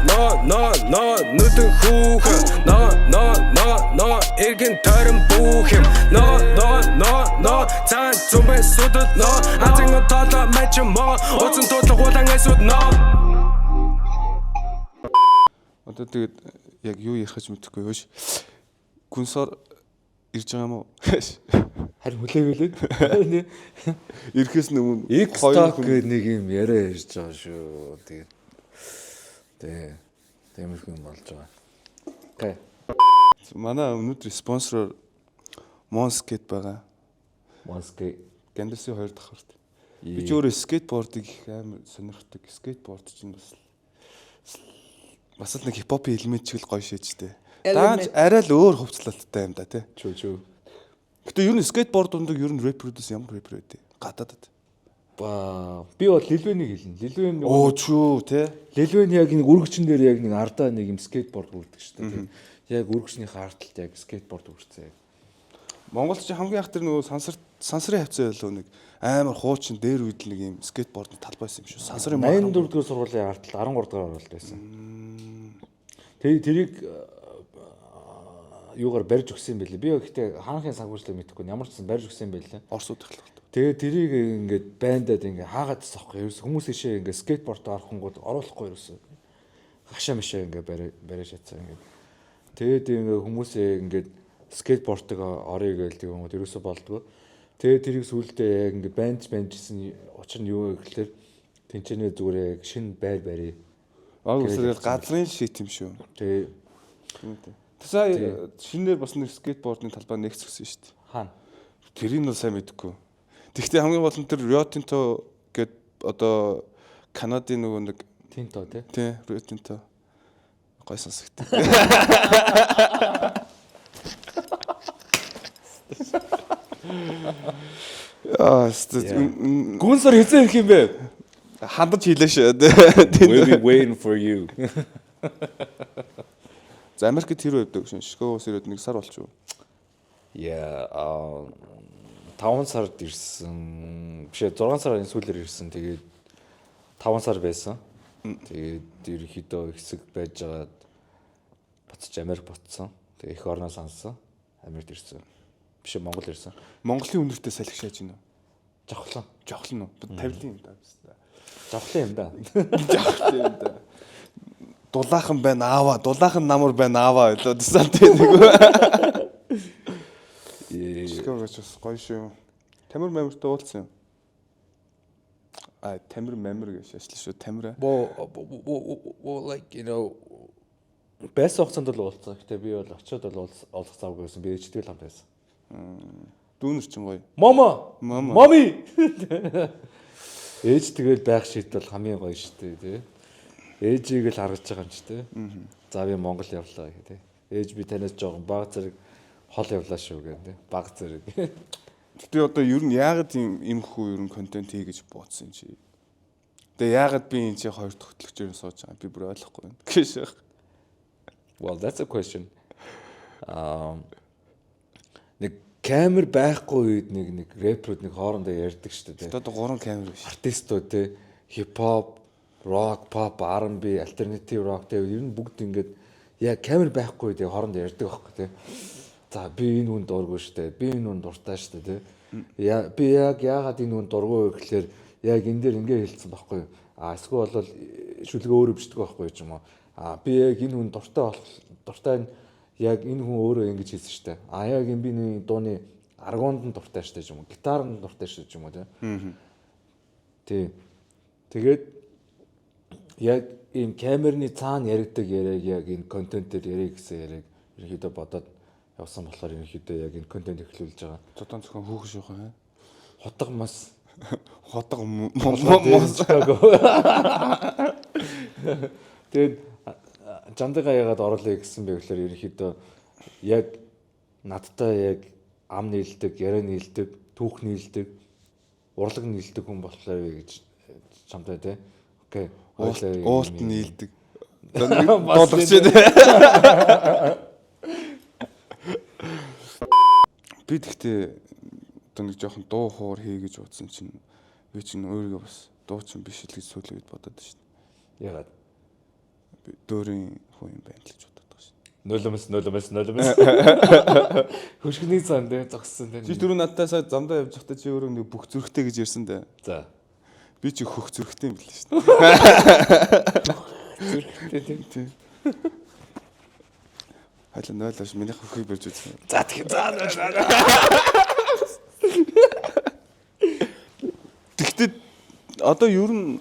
Нүдэн хүүхэн no эргэн тойрон бүх юм no цаан зумбай судад no азин тооло мэч мо уцан туулагуулан эсүүд no. Одоо тэгээд яг юу ярих гэж мэдэхгүй юу ш. Гүнсор ирж байгаа юм уу? Харин хүлээвэлээ. Ирэхээс өмнө X-Talk гэдэг нэг юм яриа ярьж байгаа шүү. Тэгээд тиймэрхүү юм болж байгаа. Окей. Манай өнөөдөр спонсороор Monskate байгаа. Monskate Гандерсын 2 давхарт. Би ч өөрөө скейтбордыг их амар сонирхдаг. Скейтборд чинь бас л нэг хипхопын элемент шиг л гоё шээжтэй. Даанч арай л өөр хувцлалттай юм да тий. Чүү. Гэтэ ер нь скейтборд дундаа ер нь рэперүүдээс ямар рэпер байдэ? Гадаадад. Би бол Лилвэнийг хэлнэ. Лилвэн Оо чүү тий. Лилвэн яг нэг үргэжчин дээр яг нэг ардаа нэг юм скейтборд үрдэг шүү дээ. Яг үргэжнийхээ арталт яг скейтборд үргэцээ. Монголд чи хамгийн их тэр нөгөө сансарын хавцаа байлоо нэг амар хуучин дээр үед нэг юм скейтбордны талбайсан юм шүү. Сансарын 84 дугаар сургуулийн арталт 13 дугаар оролт байсан. Тэрийг юугаар барьж өгсөн юм бэлээ. Би гэхдээ хаанхын санхүүжлийг мэдэхгүй ямар ч гэсэн барьж өгсөн юм бэлээ. Оросууд эхлэх. Тэгээд тэрийг ингээд байндаад ингээд хаагаад тасахгүй. Ерөөс хүмүүс ишээ ингээд скейтборд арахынгууд оруулахгүй ерөөс. Хашаа мишээ ингээд барьж чадсан ингээд. Тэгээд ингээд хүмүүсээ ингээд скейтбордыг орё гээл тийм юм ерөөсө болдгоо. Тэгээд тэрийг сүулдэ яг ингээд банжсэн учир нь юу гэхээр тэнцэнэ зүгээр яг шинэ байр барья. Уусрал газрын шит юм шүү. Тэгээд сая шинээр бас нэг скейтбордны талбай нэгцсэн шүү дээ. Хаана? Тэрийг нь сайн мэдэхгүй. Тэгвэл хамгийн гол нь тэр Rio Tinto гээд одоо Канадын нөгөө нэг Tinto тий Rio Tinto гой сонсогдсон. Гүнсэр хэзээ ирэх юм бэ? Хандаж хийлээ шүү. We'll be waiting for you. За Америкт хэрэг явдаг шин Шикагоос ирээд 1 сар болчихоо. Yeah, 5 сард ирсэн. Биш 6 сарын сүүлээр ирсэн. Тэгээд 5 сар байсан. Тэгээд ерөнхийдөө хэсэг байж байгаад буцаж Америк буцсан. Тэгээд их орноо сансан. Америкт ирсэн. Биш Монгол ирсэн. Монголын үнэртэй салхи шааж гинэ. Жавхлан уу? Тавилын юм да. Жавхлан юм да. Жавхлан юм да. Дулаахан байна аава, дулаахан намар байна аава болоод гэсэн тийм нэг. Шикагоч бас гоё шүү. Тамир мамиртай уулзсан юм. Тамир мамир гэж ажиллаж шүү. Тамир. Like you know байсан хугацаанд л уулзсан. Гэтэ би бол очиод бол уулзах завгүй байсан. Би ээжтэй л хамт байсан. Дүүнер ч юм гоё. Моми. Ээж тэгэл байх шийдэл хамгийн гоё шүү дээ, тий. Ээжийг л харгаж байгаа юм чи тий. За би Монгол явлаа гэх тий. Ээж би танаас жоохон баг зэрэг хол явлаа шүү гэх тий. Баг зэрэг. Гэтэ одоо ер нь яагаад ийм хүү ер нь контент хий гэж бодсон чи. Тэгээ яагаад би энэ чи хоёр тогтлогчоор сууж байгаа би бүр ойлгохгүй байна. Гэшээ. Well, that's a question. Нэг камер байхгүй үед нэг рэперүүд нэг хоорондоо ярьдаг шүү дээ. Одоо 3 камер биш. Артистууд тий. Хипхоп, rock, pop, R&B, alternative rock тий. Ер нь бүгд ингээд яг камер байхгүй үед хоорондоо ярьдаг байхгүй тий. За би энэ үнд дургүй шүү дээ. Би энэ үнд дуртай шүү дээ тий. Би яг яагаад энэ үнд дургүй вэ гэхээр яг энэ дээр ингээ хэлсэн байхгүй юу. Эсвэл бол шүлгээ өөрөө бичдэг байхгүй юу ч юм уу. Би яг энэ үнд дуртай нь яг энэ хүн өөрөө ингэж хэлсэн шүү дээ. Яг энэ би нэг дууны аргонд нь дуртай шүү дээ ч юм уу. Гитард нь дуртай шүү дээ ч юм уу тий. Тэгээд яг ийм камерны цаана яригдаг яриаг яг энэ контент дээр ярих гэсэн яриаг ерөнхийдөө бодоод явсан болохоор ерөнхийдөө яг энэ контент эхлүүлж байгаа. Зодон зөвхөн хөөх шүүхэн. Хотго мас. Хотго мос. Тэгээд жандыгаа ягаад оруулъя гэсэн бэ гэхээр ерөнхийдөө яг надтай яг ам нийлдэг, яриа нийлдэг, түүх нийлдэг, урлаг нийлдэг хүн болохоор гэж чамтай тий. Окей. Уулт нийлдэг. Бодлогч дээ. Би тэгтээ одоо нэг жоохон дуу хоор хий гэж утсан чинь би чинь өөрийгөө бас дуучин биш л гэж сүүлийн үед бодоод байна шүү дээ. Ягаад? дөөрийн хүн юм байна л гэж боддог шин. Нулимс. Хөшгөний цаан дээр зогссон тийм. Чи түрүү надтай сая замдаа явж байхдаа чи өөрөө нэг бүх зүрхтэй гэж ярьсан дээ. За. Би чи хөх зүрхтэй юм билээ шин. Зүрхтэй тийм. Хайлаа нойлоош миний хөхийг барьж үзсэн. За тэгэхээр за. Тэгтээ одоо ер нь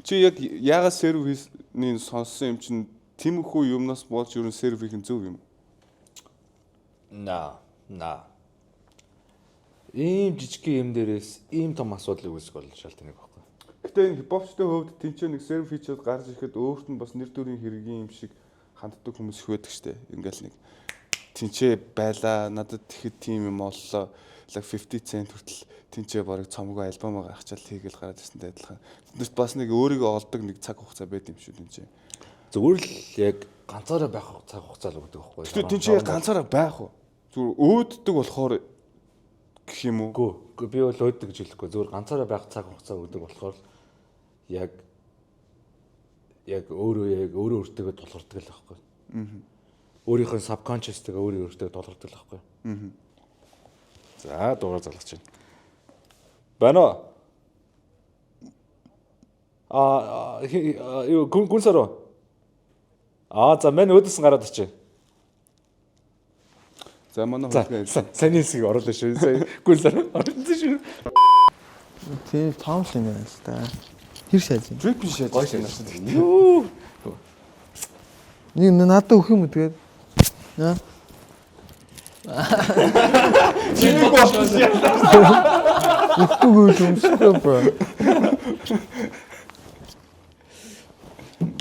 чи яг яагаад сервисний сонссон юм чинь тиймэрхүү юмнаас болж ер нь сервис хийх зөв юм. На. Ийм жижиг юм дээрээс ийм том асуудлыг үүсгэх бол шалтгаан нэг байхгүй. Гэтэ энэ хипхопчтой хөвд тэнцээ нэг сервис хийчихэд гарч ирэхэд өөрт нь бас нэр төрийн хэргийн юм шиг ханддаг хүмүүс их байдаг штэ. Ингээл нэг тэнцээ байлаа надад тэгэхэд тийм юм оллоо. Like 50 cent хүртэл тэнцээ барыг цомгоо альбом гаргачаал хийгээл гараад ирсэнтэй адилхан. Тэндээс бас нэг өөрийгөө олдог нэг цаг хугацаа байд юм шүү тэнцээ. Зүгээр л яг ганцаараа байх цаг хугацаа л өгдөг байхгүй. Гэтэ тэнцээ ганцаараа байх уу? Зүгээр өөддөг болохоор гэх юм уу? Үгүй би бол өөддөг гэж хэлэхгүй. Зүгээр ганцаараа байх цаг хугацаа өгдөг болохоор яг өөрөө өөртөө тулгардаг л байхгүй. Өөрийнхөө subconscious-тэйгээ өөртөө тулгардаг л байхгүй. За дугаар залгаж байна. Байна уу? Юу гүнсароо. За мен өөдөөс гараад очив. За манай хөлгөө. Сайн хэсгийг оруулаа шүү. Сайн гүнсароо оруулсан шүү. Тийм том юм байна л да. Хэр шааж юм? Drip шааж байна. Юу. Нэг надад өгөх юм уу тэгээд? Аа. Чиний болсон. Үгүй юм бро.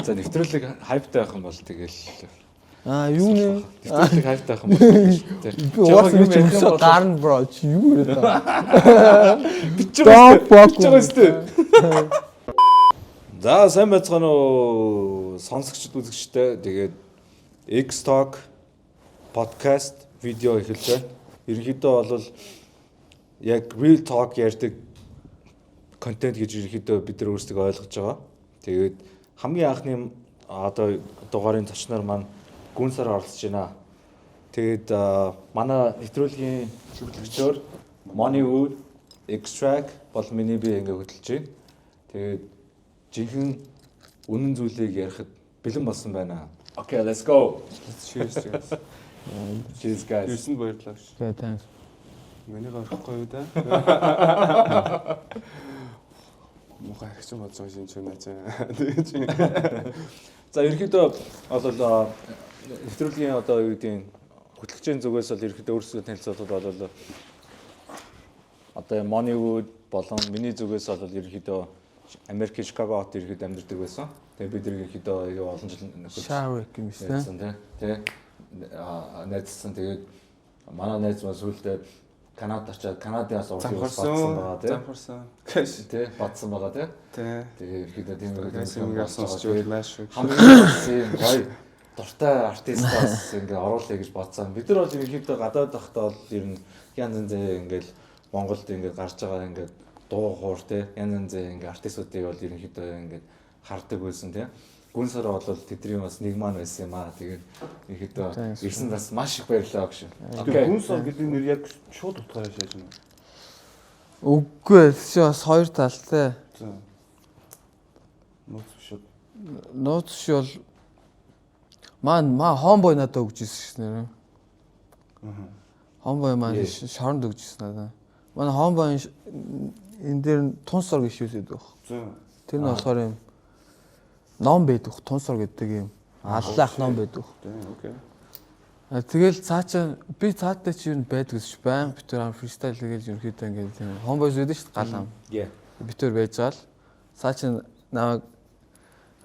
За нэвтрүүлэг хайптай байх юм бол тэгэл Юу нэ? нэвтрүүлэг хайптай байх юм бол Би уусаа би ч гарна бро. Чи юу яриад байгаа? биччихсэн. За сайн байцгаана уу сонсогчд үзэгчтэй. Тэгээд X-Talk podcast видео эхэлж байна. Ерөнхийдөө бол яг real talk ярьдаг контент гэж ерөнхийдөө бид нар өөрсдөө ойлгож байгаа. Тэгээд хамгийн анхны одоо дугаарын зочноор маань гүнсар оролцож байна. Тэгээд манай нэвтрүүлгийн хөтлөгчөөр Moneywood Extract бол миний би ингээ хөтлөж байна. Тэгээд жинхэнэ үнэн зүйлийг ярихад бэлэн болсон байна. Okay, let's go. Cheers. Cheers guys. Юусэн баярлалаа. Okay, thanks. Миний гарахгүй юу да? Мохоо их ч бодож байгаа юм чи наа. За ерөнхийдөө бол нэвтрүүлгийн одоо юу гэдэг хөтлөгчийн зүгээс бол ерөнхийдөө өөрсдөө танилцуулбал бол одоо Moneywood болон миний зүгээс бол ерөнхийдөө Америкийн Чикаго хот ерөнхийдөө амьдардаг байсан. Тэгээ бид ерөнхийдөө юу олон жил Shower юм шүү дээ. Тэ найзсан. Тэгээд манай найз маань сүүлдээ Канадад очиад Канадаас урдыг батсан байгаа тийм. Замхарсан. Тэ батсан байгаа тийм. Тэ. Тэгээ ерөнхийдөө тийм Тэснийг сонсч байл маш шүү. хамгийн гоё дуртай артистаас ингээ оруулъя гэж бодсон. Бид нар бол ерөнхийдөө гадаад байхдаа бол ер нь янз янзын ингээл Монголд ингээ гарч байгаа ингээ дуу хуур те янз янзын ингээ артистуудыг бол ерөнхийдөө ингээ хардаг байсан тийм. Гүнсар бол тэдний бас нэг маань байсан юм аа. Тэгээд ерөнхийдөө ирсэн бас маш их баярлалаа гэж. Тэгээ гүнсар гэдэг нэр яг шууд утгаараа шааж байна. Үгүй чи бас хоёр талтай. За. Нууц шууд. Нууц ши бол маа homeboy надад өгч ирсэн шнэ. Homeboy маань шоронд өгч ирсэн надад. Манай homeboy энэ дээр тунсор гэж шүүсэд баг. За. Тэр нь болохоор юм ном байдаг, тунсор гэдэг юм. Аллах ном байдаг. Окей. Тэгэл цаачаа би цаатай чи юу байдаг гэж баян битэр фристайл гэж ерөөхдөө ингээд тийм homeboys байдаг шүү дээ гал ам. Битэр байж гал цаачаа намайг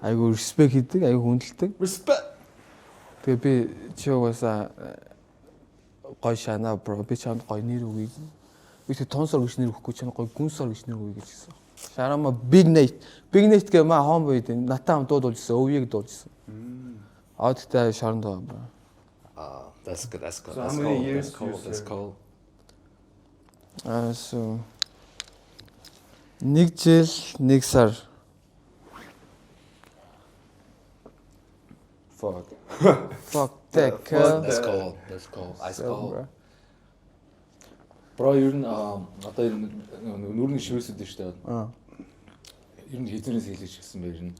айгу респект хийдэг, айгу хүндэлдэг. Respect. Тэгээ би чи угаасаа гой шана бро би чамд гой нэр өгье. Би тэг тонсор гэж нэр өгөхгүй чам гой гүнсор гэж нэр өгье гэж хэлсэн. Шарама big night гэ ма homeboy дээ натаа хам дуудуулжсэн, өвийг дуулжсэн. Аудтай шоронд байгаа бро. That's good. So how many years That's cool. So 1 жил 1 сар. Fuck. Fuck that girl. Let's go. Ice So, cold. bro. Бро ер нь одоо энэ нүрийн шивэсэд шүү дээ. Ер нь хэзээс хэлж гисэн бэ ер нь?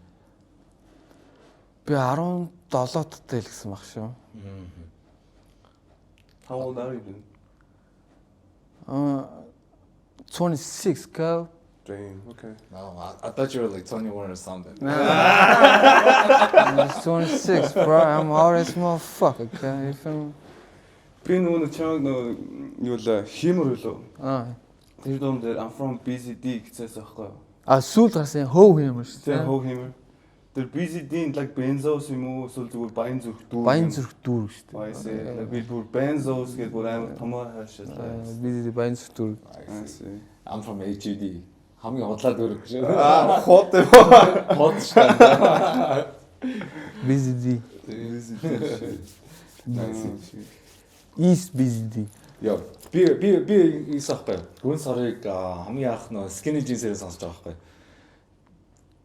Би 17 таттай хэлсэн баг шүү. How old are you? 26 girl. Damn, okay. No, I thought you were like 21 or something. 26 bro. I'm already small fuck, okay? You feel me? Би нөгөө чамаг нөгөө юу л хиймэр үлээ. Тэр дом дээр I'm from BCD гэхээс аахгүй юу? Сүүл гарсан хөө юм шүү Тэр дээ. хөө хиймэр. Тэр BCD-ийн like benzos юм уу эсвэл зүгээр баян зүрх дүүр. Баян зүрх дүүр шүү дээ. Баясаа. Би бүр benzos гэдэг бүр амар томоор хаашаа. Би баян зүрх дүүр. I'm from HUD. хамгийн худлаад өрөх шүү. Хот юм. Хот шүү. BZD. East BZD. Яа. Би ийсахгүй. Гүн сарыг хамгийн анх нөө skinny jeans-ээр сонсож байгаа байхгүй.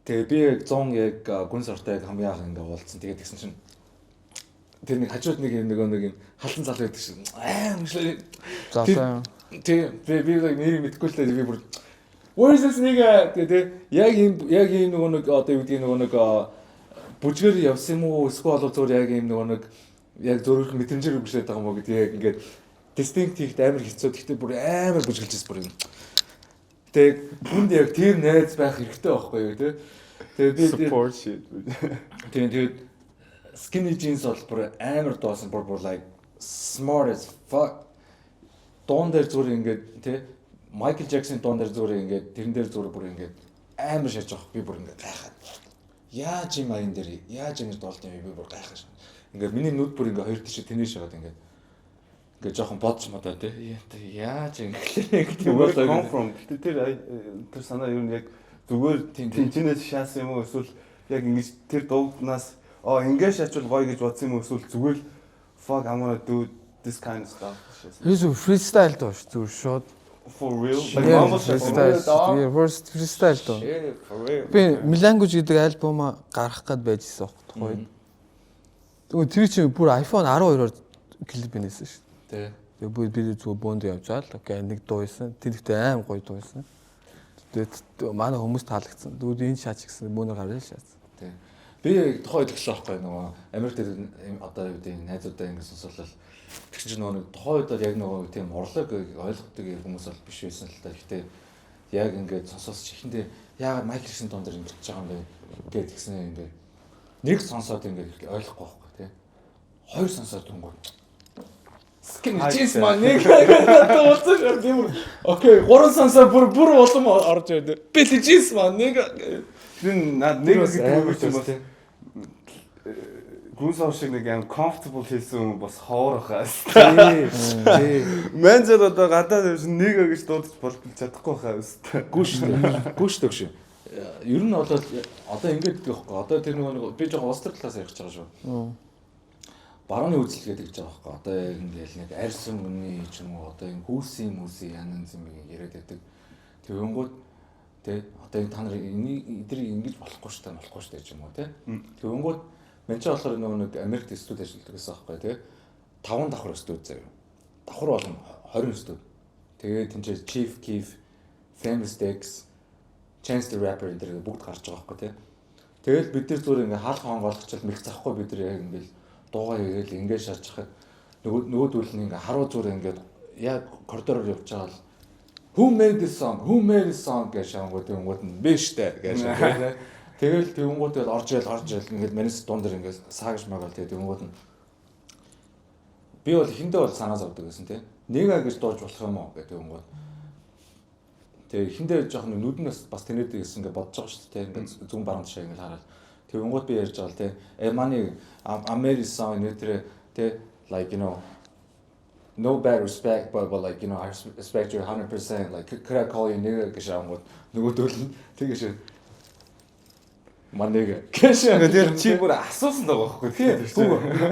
Тэгээ би 100 яг гүн сартай хамгийн анх ингээ уулзсан. Тэгээд тэгсэн чинь тэр нэг хажууд нэг юм халан зал байдаг шин. Аимшлээ. Засаа. Тэг би нэр мэдгүй л дээ би бүр where is this nigga гэдэг яг ийм нөгөө нэг одоо юу гэдэг нөгөө нэг бүжгээр явсан юм уу эсвэл бол зөв яг ийм нөгөө нэг яг зөрөх мэдрэмжээр өгшлээд байгаа юм уу гэдэг яг ингээд distinct хийх амар хэцүү. Гэхдээ бүр амар бүжгэлжсэн бүр юм. Тэг бүнд яг тэр найз байх хэрэгтэй байхгүй юу те. Тэгээд би support shit. Тэгээд skinny jeans бол бүр амар доосон бүр like smart as fuck. Дон дээр зүгээр ингээд те Michael Jackson дон дээр зүгээр ингээд тэрэн дээр зүгээр бүр ингээд амар шарж байгаа. Би бүр ингээд гайхаад. Яаж юм аян дээр яаж ингэж долд юм би бүр гайхаж. Ингээд миний нүд бүр ингээд хоёр тийш тэнэш шагаад ингээд жоохон бодч модоо те. Яаж ингэж come from тэр санаа юу яг зүгээр тэнцэнээс шаасан юм уу эсвэл яг ингэж тэр дуугнаас ингэ шаачвал гоё гэж бодсон юм уу эсвэл зүгээр л fuck I'm gonna do this kind of stuff. Юу freestyle доо шүү шууд. For real? Freestyle. Freestyle доо. For real. Би Melanguage гэдэг альбом гаргах гээд байжсэн байхгүй. Тэгвэл тэр чинь бүр iPhone 12-оор клип бинэсэн шүү. Тэ. Тэгээ би зүгээр бөөнд явжаал. Окей, нэг дуу байсан. Тэр ихтэй аим гоё дуу байсан. Тэгээд манай хүмүүс таалагдсан. Тэгвэл энэ шаач гэсэн бөөнөр гараа шаацсан. Тэ. Би тухайд ихлээ байхгүй нөгөө Америк дээр одоо юу гэдэг найзуудаа ингэ сонсоолол тэгсэн чинь нөгөө тухайд бол яг нөгөө тийм урлаг ойлгохдаг хүмүүс бол биш байсан л та. Гэхдээ яг ингээд сонсоос чихэндээ яагаад Майкл Джексон доон дээр ингэж байгаа юм бэ гэд тэгсэн ингээд нэг сонсоод ингээд ойлгохгүй байхгүй тий. Хоёр сонсоод түнгүү. Skinny jeans man нэг тооцоо тийм. Окей, гурван сонсоо бүр улам орж ирдэ. Billie jeans man нэг тэр над нэг гэдэг юм бол гүнс авшиг нэг юм comfortable хийсэн юм бас хоорохаас. тий. Мензер одоо гадаад явсан нэг гэж дуудаж болж чадахгүй хаа өстэй. Гүш төгш. Ер нь бол одоо ингэж гэх байхгүй. Одоо тэр нэг би жоохон улс төр талаас ярих гэж байгаа шүү. Барууны үйлчлэгээ гэж байгаа байхгүй. Одоо яг ингээл нэг арьсан мөний ч юм уу одоо энэ хүүсийн янз юм яриад байдаг. Тэгэнгүүт тий одоо энэ та нар эдгээр ингэж болохгүй шүү дээ гэж юм уу тий. Тэгэнгүүт мен ч болохоор нэг Америкт студ ажилладаг гэсэн байхгүй тий. 5 давхар студ заяа. Давхар болон 20 студ. Тэгээд тэнцээ Chief Keef, Famous Dex, Chance the Rapper энэ бүгд гарч байгаа байхгүй тий. Тэгэл бид нар зүгээр ингээ хаалх хонгоолгочвол мэх захгүй бид нар яг ингээл дуугаа хийгээл ингээ шарж хахад нөгөөдөл нь ингээ харуу зүгээр ингээ яг коридороор явж байгаа л Who made this song гэж шангууд тэнгууд нь биш дээ гэж шангууд. Тэгэл тэнгууд тэгэл орж ил ингээд манис дундэр ингээд саагш магаал тэнгууд нь би бол хиндэ бол санаа зовдөг гэсэн тий. Нэгэ гэж дуулж болох юм уу гэдэг тэнгууд. Тэгээ хиндэ жоохон нүднээс бас тэнэдэг гэсэн ингээд бодож байгаа шүү дээ. Ингээд зүүн баруун тишээ ингээд хараад тэнгууд би ярьж байгаа л тий. Money I made this song нэтэр тий like you know no bad respect but like you know I respect you 100% like could I call you nigga гэж ангууд нөгөөдөл нь тэгэж манэга гэж тэр чи бүр асуусан байгаа байхгүй тий.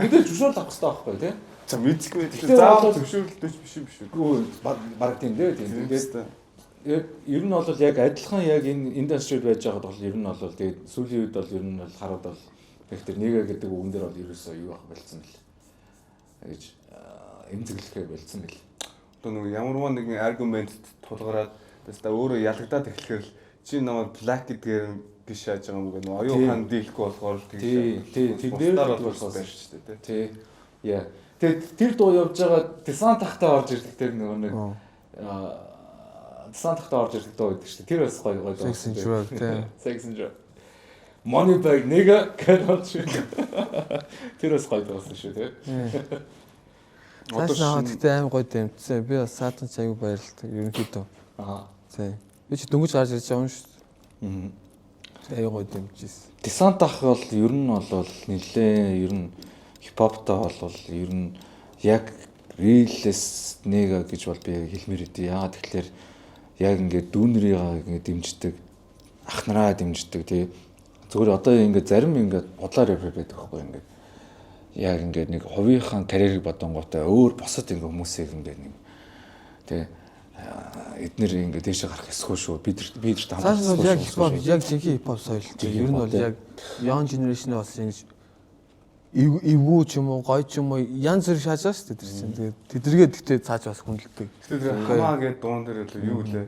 Мэдээж зөвшөөрөл авах хэрэгтэй байхгүй тий. За мэдгүй заавал зөвшөөрлөлтөж биш юм шүү. Гүү баг тийм дээ тийм. Тэгээд ер нь бол яг адилхан яг энэ индустрид байж байгаад бол ер нь бол тэгээд сүүлийн үед бол ер нь бол хараад бол Тэгэхээр нэгэ гэдэг үгэн дээр бол ерөөсөө юу ах болцсон бэл. Гэж эмзэглэхээ болцсон бэл. Одоо нэг ямарваа нэгэн аргумент тулгараад баста өөрөө ялгадаад эхлэхээр л чи намайг black гэдгээр гэж шааж байгаа юм гээд оюун хаан дийлэхгүй болохоор тий дээр болохоос байж шүү дээ тий. Яа. Тэгээд тэр дуу явж байгаа десант тахтаа орж ирдэг тэр нөгөө нэг десант тахтаа орж ирдэг дуу гэдэг шүү дээ. Тэр бас гоё гоё. Sex and Drug тий. Sex and Drug. Money bag nigga гэж орж ирдэг. Тэр бас гоё дуусан шүү тий. Одоо тэгтээ аим гоё дэмтсэн. Би бас саатан чайг баярлалтай ерөнхийдөө. Тий. Би ч дөнгөж гарч ирж байгаа юм шүү дээ. Аяа гоё дэмжижсэн. Десант ах бол ер нь бол нэлээ ер нь хипхоптой бол ер нь яг real-less нэга гэж бол би хэлмээр идэв. Яагаад тэгэхээр яг ингээд дүүнрийгаа ингээд дэмждэг, ах нараа дэмждэг тий. Зүгээр одоо ингээд зарим ингээд бодлоор явах байдаг байхгүй ингээд. Яг ингээд нэг хувийнхаа карьерийг бодонгоотой өөр босод ингээд хүмүүсийг ингээд нэг тий эднэр ингээд дэше гарах эсгүй шүү. Бид хамт яг хипхоп яг жинхэнэ хипхоп соёл. Ер нь бол яг young generation бас ингэж эвгүй ч юм уу гоё ч юм уу янз бүр шааж байгаа шүү дээ тэр чинь. Тэгээд тэдэргээ тэгтээ цааш бас хүндэлдэг. Тэгэхээр хамаа гэдэг дуун дээр л юу лээ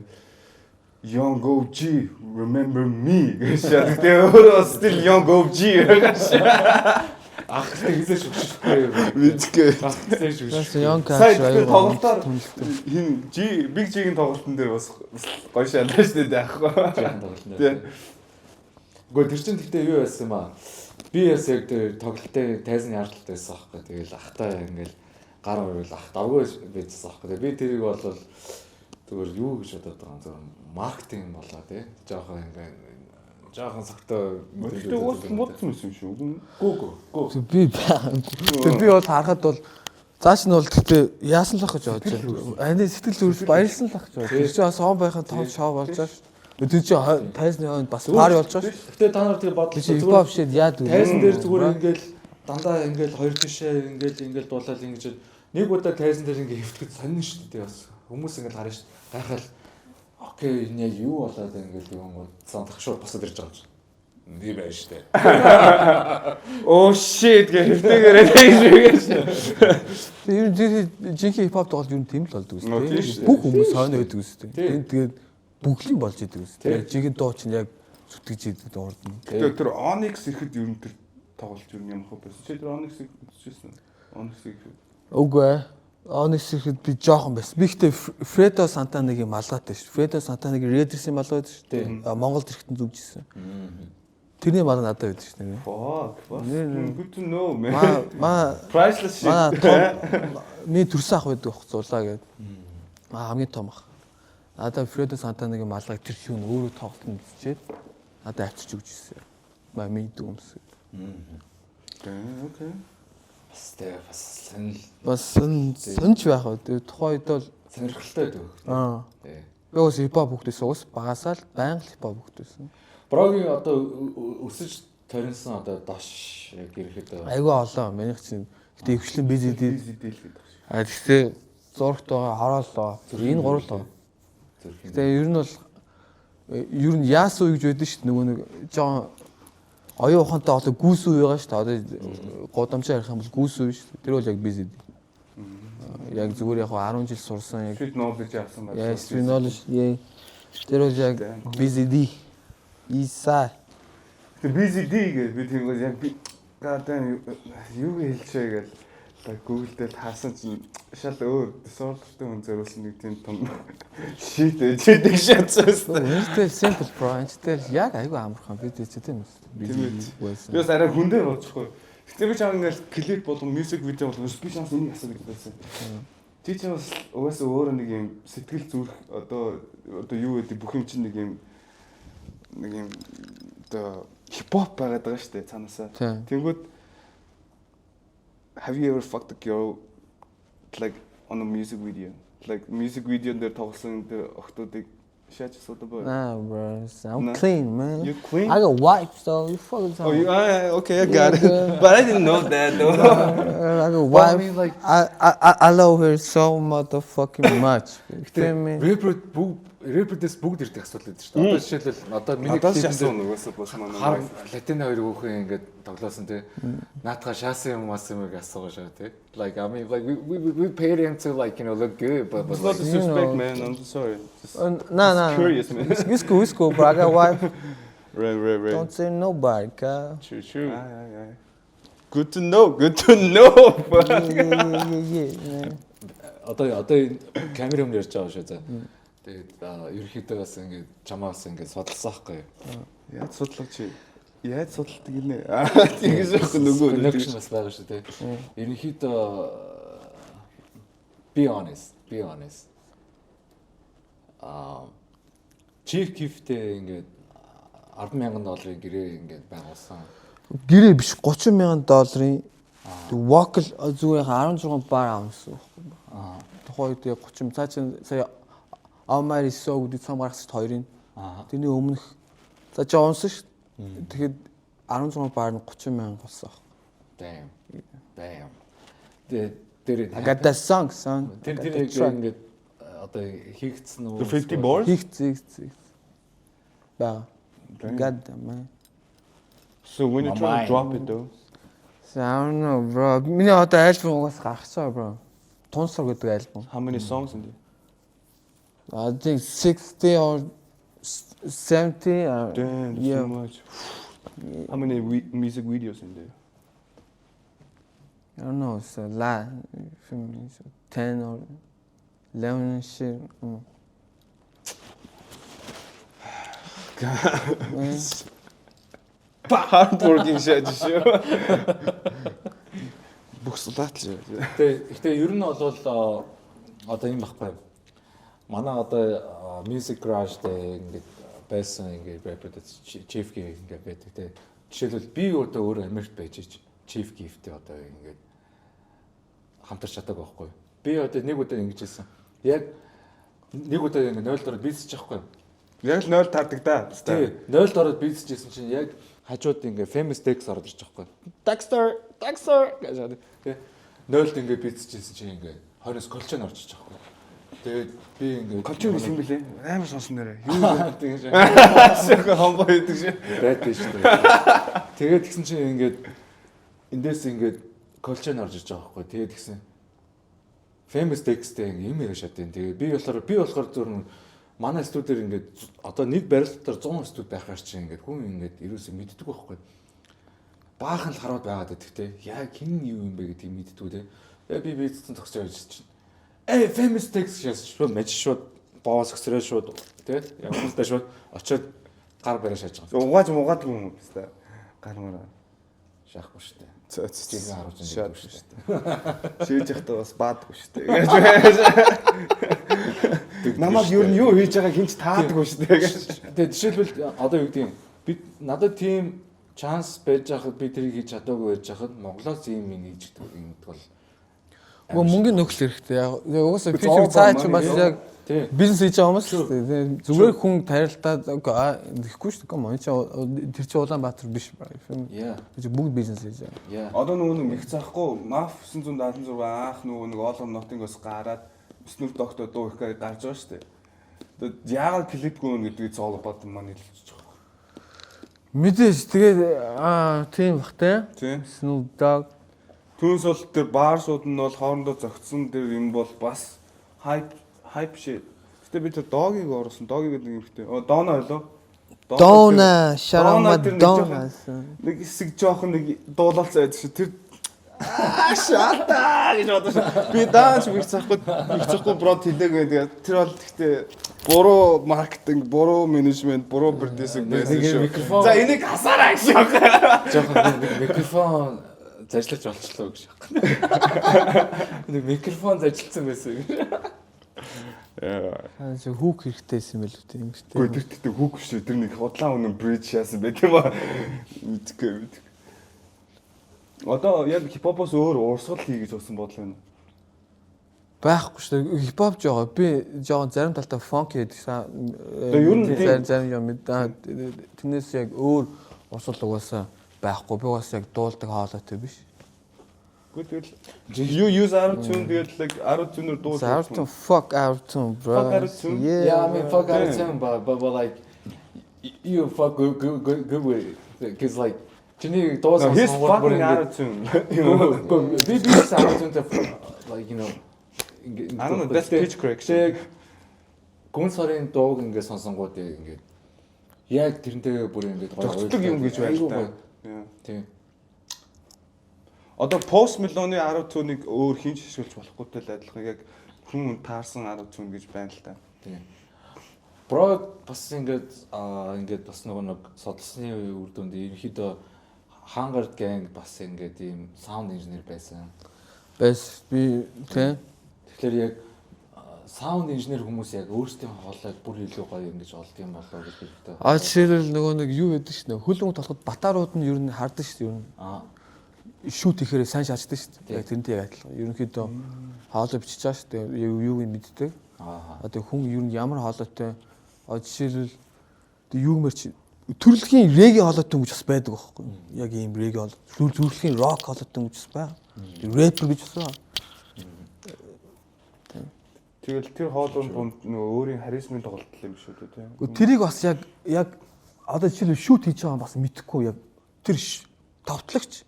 Young OG remember me гэж шадаг. Тэгээ өөрөө still Young OG гэж. ах тэгсээ шүгшгүй. Мэдгүй. Ах тэгсээ шүгшгүй. Young Сайн Catch тоглолтоор хин Big G-ийн тоглолтын дээр бас гоё шаалаа шүү дээ аахгүй. Жаахан тоглолтын дээр. Гэхдээ тэр чинь тэгтээ юу байсан юм аа? Би бас яг тэр тоглолтын тайзны яралтай байсан аахгүй. Тэгэл ахтай ингээл гар уурал ах давгүй байжсан аахгүй. Би тэрийг бол зүгээр юу гэж бодоод байгаа юм зөв маркетинг болоо тий. Жаахан ингээл жаахан согтой мэдээ бодсон юм шүү. Гүү. би бол харахад бол цааш нь бол тэгтээ яасан л ах гэж бодож байна. Ани сэтгэл зүрс баярлсан л ах гэж бодож. Тэр чинь бас он байхад том шоу болж байгаа шүү. Тэр чинь тайзны хойно бас пари болж байгаа шүү. Гэтэ та нар тэгээ бодлоо хипхоп шид яад үү? Тайзан дээр зүгээр ингээл дандаа ингээл хоёр тишээ ингээл дуулаад ингэж нэг удаа тайзан дээр ингээ хөвтгөд сонин шүү дээ бас. Хүмүүс ингээл харна шүү. Гайхал окей энэ яг юу болоод ингээл юм цаандах шууд босоод ирж байгаа юм. Би байна шүү дээ. Oh shit гэх хэвтэйгээрээ тэгж. Ер нь жинхэнэ хипхоп тоглолт ер нь тийм л болдог үстэй. Бүх хүмүүс хойно байдаг үстэй. Тэгээд бүхлийн болж идэг үстэй. Жинхэнэ дуу чинь яг зүтгэж идэг урд нь. Тэгэхээр тэр Onyx ихэд ер нь тэр тоглолт ер нь ямар хөө байсан. Чи тэр Onyx-ыг үзчихсэн үү? Onyx-ыг. Үгүй ээ. Onyx ихэд би жоохон байсан. Би ихтэй Fredo Santana-гийн малгайтай шүү. Fredo Santana-гийн Raiders-ийн малгайтай шүү дээ. Монголд ирэхтэн зүгжсэн. Тэрний мал надад байдаг шүү дээ. Fuck. Good to know man. Priceless shit. Миний төрсөн ах байдаг ах зулаа гэдэг. Хамгийн том ах. Надад Fredo Santana-гийн малгайг тэр хүн өөрөө тоглолтод үзчихэд надад авчирч өгч ирсэн. Миний дүүмс. Окей. Бас сонч байх уу. Тухайн үед бол сонирхолтой байдаг. Тий. Би бас хипхоп хөгтөөсөн. Ус багасаал байнга хипхоп хөгтөөсөн. Брогийн одоо өсөж торинсон одоо дош гэрэхэд айгүй олон. Манийх чинь гэтээ өвчлэн бизэд л гэдэг. гэхдээ зургт байгаа, хороолоо. Энэ гурал байгаа. Гэтээ ер нь бол ер нь яас уу гэж байдаг шүү дээ. Нөгөө нэг жоон оюун ухаантай одоо гүйс үү байгаа шүү дээ. Одоо гудамжаар ярих юм бол гүйс үү шүү дээ. Тэр бол яг бизэд. Яг зүгээр яг 10 жил сурсан яг street knowledge авсан байна. Yeah, street knowledge. Yeah. Тэр бол яг BZD. Иса. Тэр BZD гэдэг би тийм яг би гадаа юу хэлчихэ гэж Google дээр таасан чинь шал өөр disorderтэй хүн зориулсан нэг тийм том shit гэдэг шатсан. Үнэхээр simple bro. Энэтэй яг айгүй амархан бид тийм би бас арай хүн дээр бодчихгүй. Гэтэ би чам ингээл клип болон music video болон би шанс энийг асуух гэж байсан. Чи ч бас угаасаа өөрөө нэг юм сэтгэл зүрх одоо юу гэдэг бүх юм чинь нэг юм одоо хипхоп байгаад байгаа шүү дээ цаанаасаа. Тэнгүүд have you ever fucked a girl like on a music video? Like music video дээр тоглосон тэр охтуудыг шааж асуудаг бай. Nah, bro. I'm clean, man. You clean? I got wipes though. You fucking talking. Oh, okay, I got it. But I didn't know that though. I got wipes. I mean, I love her so motherfucking much. Rapper рэпердээс бүгд ирдэг асуудал байдаг шүү дээ. Одоо жишээлбэл одоо миний Надаас клипэнд яасан нөгөөсөө бас манай хар латин хоёр хүүхэн ингээд тоглоосон тий. Наатаха шаасан юм аас юм асуугаа шаа тий. Like I mean like we paid him to like you know look good but It's not disrespect, man. I'm sorry. Just No. curious, man. It's cool, bro. I got wife. Right. Don't say nobody, guy. True. Aye. Good to know. Yeah. Одоо камер юм ярьж байгаа шүү за. Тэгээд ерөнхийдөө бас ингээд чамаас ингээд судалсан байхгүй юу? Яаж судлах чи? Яаж судалдаг гинэ? Тэгээс яг нөгөө connection бас байгаа шүү тий. Ерөнхийдөө be honest. Chief gift-тэй ингээд $10,000 гэрээ ингээд байгуулсан. Гэрээ биш $30,000 vocal зүгээр 16 бар авсан байхгүй. Тухайн үед 30 цаа чин сая Амари сог гэдэг цам гаргасч хоёрын. Тэрний өмнөх за чи унсан ш. Тэгэхэд 16 бар нь 30,000 болсон. Damn. Тэр I got that song. Тэр ингээд одоо хийгдсэн үү? 50 bars? Хийх. Баа. God damn man. So when you try to drop it though. So I don't know, bro. Миний одоо альбом угаас гарчихсан, bro. Тунсар гэдэг альбом. How many songs in there? I think 60 or 70. Damn, yeah. so much. How many music videos in there? I don't know. It's a lot. 10 or 11 shit. Hard working shit шүү. Бүх судаатал. Гэхдээ ер нь бол одоо юм баггүй. Манай одоо music garage дээр ингээд байсан ингээд rapper chief gift ингээд байдаг те. Жишээлбэл би одоо өөрөө Америкт байж chief gift-тэй одоо ингээд хамтарч чадаагүй байхгүй. Би одоо нэг удаа ингэж хэлсэн. Яг нэг удаа ингээд 0 дороод бийсэж байхгүй. Яг л 0 тардаг да. Тий, 0 дороод бийсэжсэн чинь яг хажууд ингээ famous text орж ирж байгаа байхгүй. Dexter гэж яа. Тэ 0-д ингээ бийсэжсэн чинь ингээ 20-с колчон орж ирж байгаа байхгүй. Тэгээд би ингээ Колчон гэсэн юм бэлээ. Амар сонсон нэрэ. юу тэгэж Шээ хомбоо хийдэг шээ. байдаг шүү дээ. Тэгээд тэгсэн чинь ингээ эндээс ингээ колчон орж ирж байгаа байхгүй. Тэгээд тэгсэн famous text-тэй ингээ юм яриа шатын. Тэгээд би болохоор зөвхөн манай студиэр ингээд одоо нэг барилтаар 100 студ байхаар чинь ингээд хүн ингээд ерөөсөө мэддэг байхгүй. Баахан л хараад байгаад байдаг те. Яг хин юу юм бэ гэдгийг мэддэг те. Тэгээ би бийцсэн зогсож байж чинь. Famous text шууд мэж шууд боос өсрөө шууд те. Яг хүнтэй шууд очиод гар бариа шааж байгаа. Угааж юм байна. Гар мараа. Шаахгүй шүү дээ. Цэцэг харуулж шаад шүү шүү дээ. Шээж явахдаа бас баадгүй шүү дээ. Намайг юу хийж байгааг хинч таадаггүй шүү дээ. Тэгээ жишээлбэл одоо юу гэдэг би надад тийм chance байж хахад би тэрийг хийж чадаагүй байж хахад Монголоос ийм юм хийж гэдэг юм бол Мөнгөний нөхөл хэрэгтэй. Яг угаасаа фишинг цаач бас яг бизнес хийж байгаа хүмүүс шүү дээ. Зүгээр хүн тарилтаад ихгүй шүү дээ. Мөн чи тэр чи Улаанбаатар биш ба. Тэр бүгд бизнес хийж байгаа. Одоо нөгөө нэг их заахгүй MAF 976 анх нөгөө нэг All Nothing-оос гараад Snoop Dogg-той дуу их гарч байгаа шүү дээ. Тэгээд яагаад клипгүй юм гэдгийг цоолоо бод маань хэлчихэж байгаа. Мэдээж тэгээд тийм бахтай. Snoop Dogg Түүнээс бол тэр баарсууд нь бол хоорондоо зөгцсөн тэр юм бол бас hype shit. Гэтэ би тэр Dogg-ыг оруулсан. Dogg гэдэг юм ихтэй. Donna ойлоо. Donna, Sharama Donna. Нэг хэсэг жоохон нэг дуулалцаа байдаг шүү. Тэр шаата гэж бодож би дааж их захгүй брод хэлээгүй. Тэгээд тэр бол гэхдээ буруу маркетинг, буруу менежмент, буруу продюсинг байсан шүү. За энийг хасаарай гэж байна. жоохон микрофон зажлаж болчихлоо гэж байна. Нэг микрофон зажилцсан байсан гэж. Аа зөв хүүк хэрэгтэйсэн байл үү тийм үү. Гэхдээ тэр хүүк шүү. Тэр нэг худлаа өнө бридж яасан байх юм аа. Мэдгүй. Одоо яг хипхопоос өөр урсгал хий гэж болсон бодол байна. Байхгүй шүү дээ. Хипхоп жоо би жоохон зарим талтай фанк хийдэг. Ер нь зарим юм тэрнээс яг өөр урсгал угаасаа байхгүй. Би бас яг дуулдаг хаалаатай биш. Тэгэл you use auto-tune тэгэл like auto-tune-ээр дуу Auto-tune, fuck auto-tune, bro. Fuck auto-tune? Yeah, I mean, fuck auto-tune, but like, you fuck good with it. Because like, чиний дуу No, he's сонсох fucking auto-tune. Би auto-tune like, you know, I don't know, that's pitch correction. Гүн сарын дууг ингээд сонсонгууд ингээд яг тэрнтэйгээ бүр ингээд Зохицдог юм гэж байна та. Тийм. Одоо Post Malone-ы auto-tune-ыг өөр хинч хишүүлж болохгүйтэй л адилхан яг хүн таарсан auto-tune гэж байна л та. Тийм. Бро бас ингээд бас нэг судалсны үр дүнд ерөнхийдөө Hunger Gang бас ингээд ийм sound engineer байсан. Би тийм. Тэгэхээр яг саунд инженер хүмүүс яг өөрсдийн хоолойг бүр илүү гоё ингэж олд юм болоо гэж хэлдэг. Жишээлбэл нөгөө нэг юу гэдэг чинь хөлбөмбөг толоход батарууд нь ер нь хардаг шүү дээ ер нь. Шүүт ихээр сайн шаачдаг шүү дээ. Яг тэрнтэй яг адилхан. Ерөнхийдөө хоолой бичиж байгаа шүү дээ. Юуг нь мэддэг. Одоо хүн ер нь ямар хоолойтой жишээлбэл юугмэр чи төрөлхийн реги хоолойтой хүмүүс бас байдаг байхгүй. Яг ийм реги хоолой. Төрөлхийн рок хоолойтой хүмүүс бас байна. Рэпер гэж бас байна. Тэгэл тэр хоолойн дунд нөгөө өөрийн харизмын тоглолт юм шүү дээ тийм. Гэхдээ тэрийг бас яг одоо жишээлбэл шүүт хийж байгаа бас мэдэхгүй яг тэр товтлогч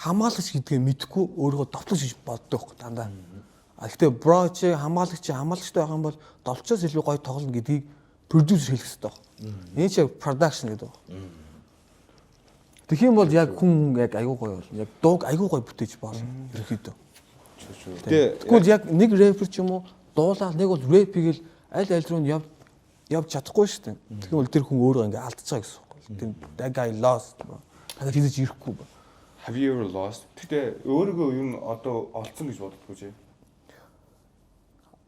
хамгаалагч гэдгийг мэдэхгүй өөрийгөө товтлогч гэж боддог байхгүй дандаа. Гэхдээ бро чи хамгаалагчтай байгаа юм бол долчоос илүү гоё тоглоно гэдгийг продюсер хэлэх хэрэгтэй байна. Энэ чи production гэдэг байна. Тэгэх юм бол яг хүн яг аягүй гоё болно. Яг дууг аягүй гоё бүтээж болно. Ерөнхийдөө. Тэгвэл яг нэг рэпер ч юм уу дуулаад нэг бол рэп хийгээл аль руу нь явж чадахгүй шүү дээ. Тэгэхээр бол тэр хүн өөрөө ингээ алдчихаа гэсэн үг. Тэр that guy lost. Хагад хийж ирэхгүй. Have you ever lost? Гэтэ өөрийгөө юу н одоо олцсон гэж боддоггүй чи.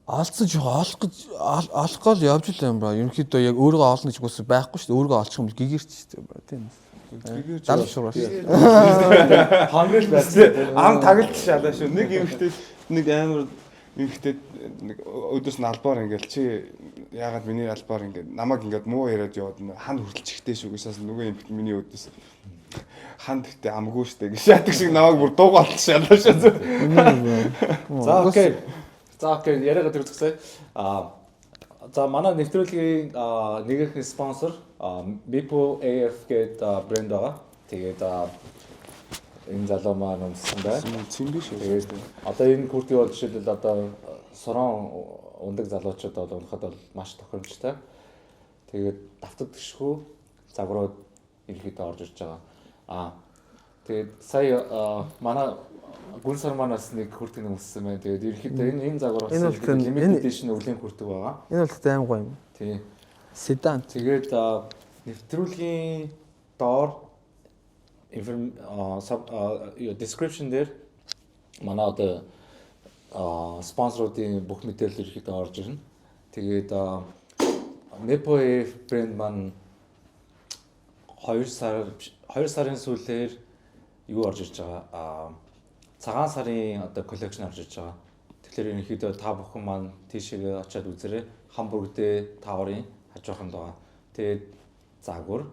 Алдсан жоо олох гол явж л юм ба. Ерөнхийдөө яг өөрийгөө олно гэж бас байхгүй шүү дээ. Өөрийгөө олчих юм бол гэгэрч шүү дээ. Тийм. Гэгэрч. Далж шуурах. Хангал байсан. Ам таглаж шалаа шүү. Нэг юмхтэй нэг амар ихтэй нэг өдөөс нь албаар ингээл чи яагаад миний албаар ингээд намайг ингээд муу яриад яваад ханд хүртэл чихтэй шүү гэсээс нөгөө юм миний өдөөс ханд ихтэй амгүй штэ гэж шатдаг шиг намайг бүр дуугаалт шалаа шүү. За окей яриагаа төгсгөө. За манай нэвтрүүлгийн нэгэн спонсор Beeple AF гэдэг брэнд байгаа. Тэгээд энэ залуу маань унтсан байна. Цэнгэж шүү. Тэгээд одоо энэ куртыг бол жишээлбэл одоо сорон ундаг залуучууд бол унахад бол маш тохиромжтой. Тэгээд давтаг төшгөө загварууд ерөөхдөө орж ирж байгаа. Тэгээд сая манай гүн сар манаас нэг куртыг нэмсэн байна. Тэгээд ерөөхдөө энэ загвар бас limited edition өвлийн куртэг байгаа. Энэ бол аим гоё юм. Тийм. Седан. Тэгээд нэвтрүүлгийн доор description дээр манай одоо спонсоруудын бүх мэдээлэл ерөөхдөө орж ирнэ. Тэгээд Mepoe брэнд маань 2 сарын сүүлээр юу орж ирж байгаа? Цагаан сарын одоо коллекшн орж ирж байгаа. Тэгэхээр ерөнхийдөө та бүхэн маань тийшээ очиад үзээрэй. Хамбургдээ таврын хажууханд байгаа. Тэгээд загвар,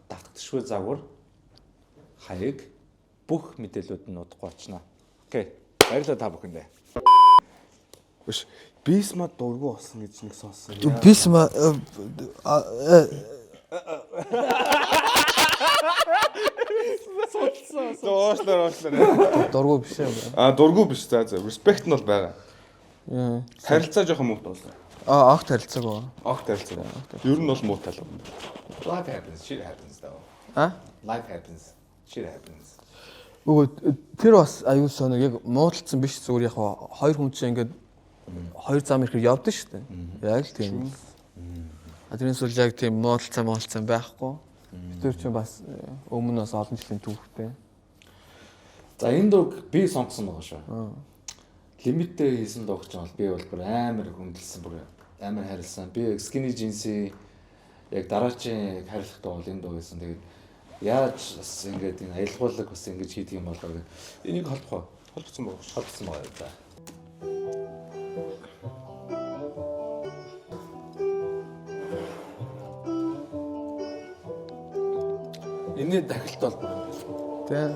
давтагдшгүй загвар, хаяг бүх мэдээлүүд нь удахгүй очно. Окей. Баярлалаа та бүхэндээ. Биш Бисма дургу болсон гэж нэг сонссон. Бисма дургу биш юм. Дургу биш за. Respect нь бол байгаа. Харилцаа жоохон муутай болсон. Огт харилцааг ба. Огт харилцаа. Ер нь бол муутай л байна. Life happens, shit happens though. Life happens, shit happens. Үгүй тэр бас аюул соног яг муудалцсан биш зүгээр яг хоёр хүн чинь ингээд хоёр зам ихээр явдсан шүү дээ. Яг л тийм. Тэрнээс бол яг тийм муудалцсан байхгүй. Тэр чинь бас өмнөөс олон жилийн түүхтэй. За энэ дууг би сонгосон байгаа шүү. Лимиттэй хийсэн дууг ч бол би бол бүр амар хүндэлсэн бүр амар харилсан. Би Skinny Jeans-ийн яг дараачийн харилцах дуу бол энэ дуу байсан. Тэгээд яаж бас ингээд энэ аялгуулаг бас ингэж хийдэг юм болоо гэх. Энийг холбоцсон байгаа. Холбоцсон байгаа да. Энэ дахилт бол бүр. Тэ.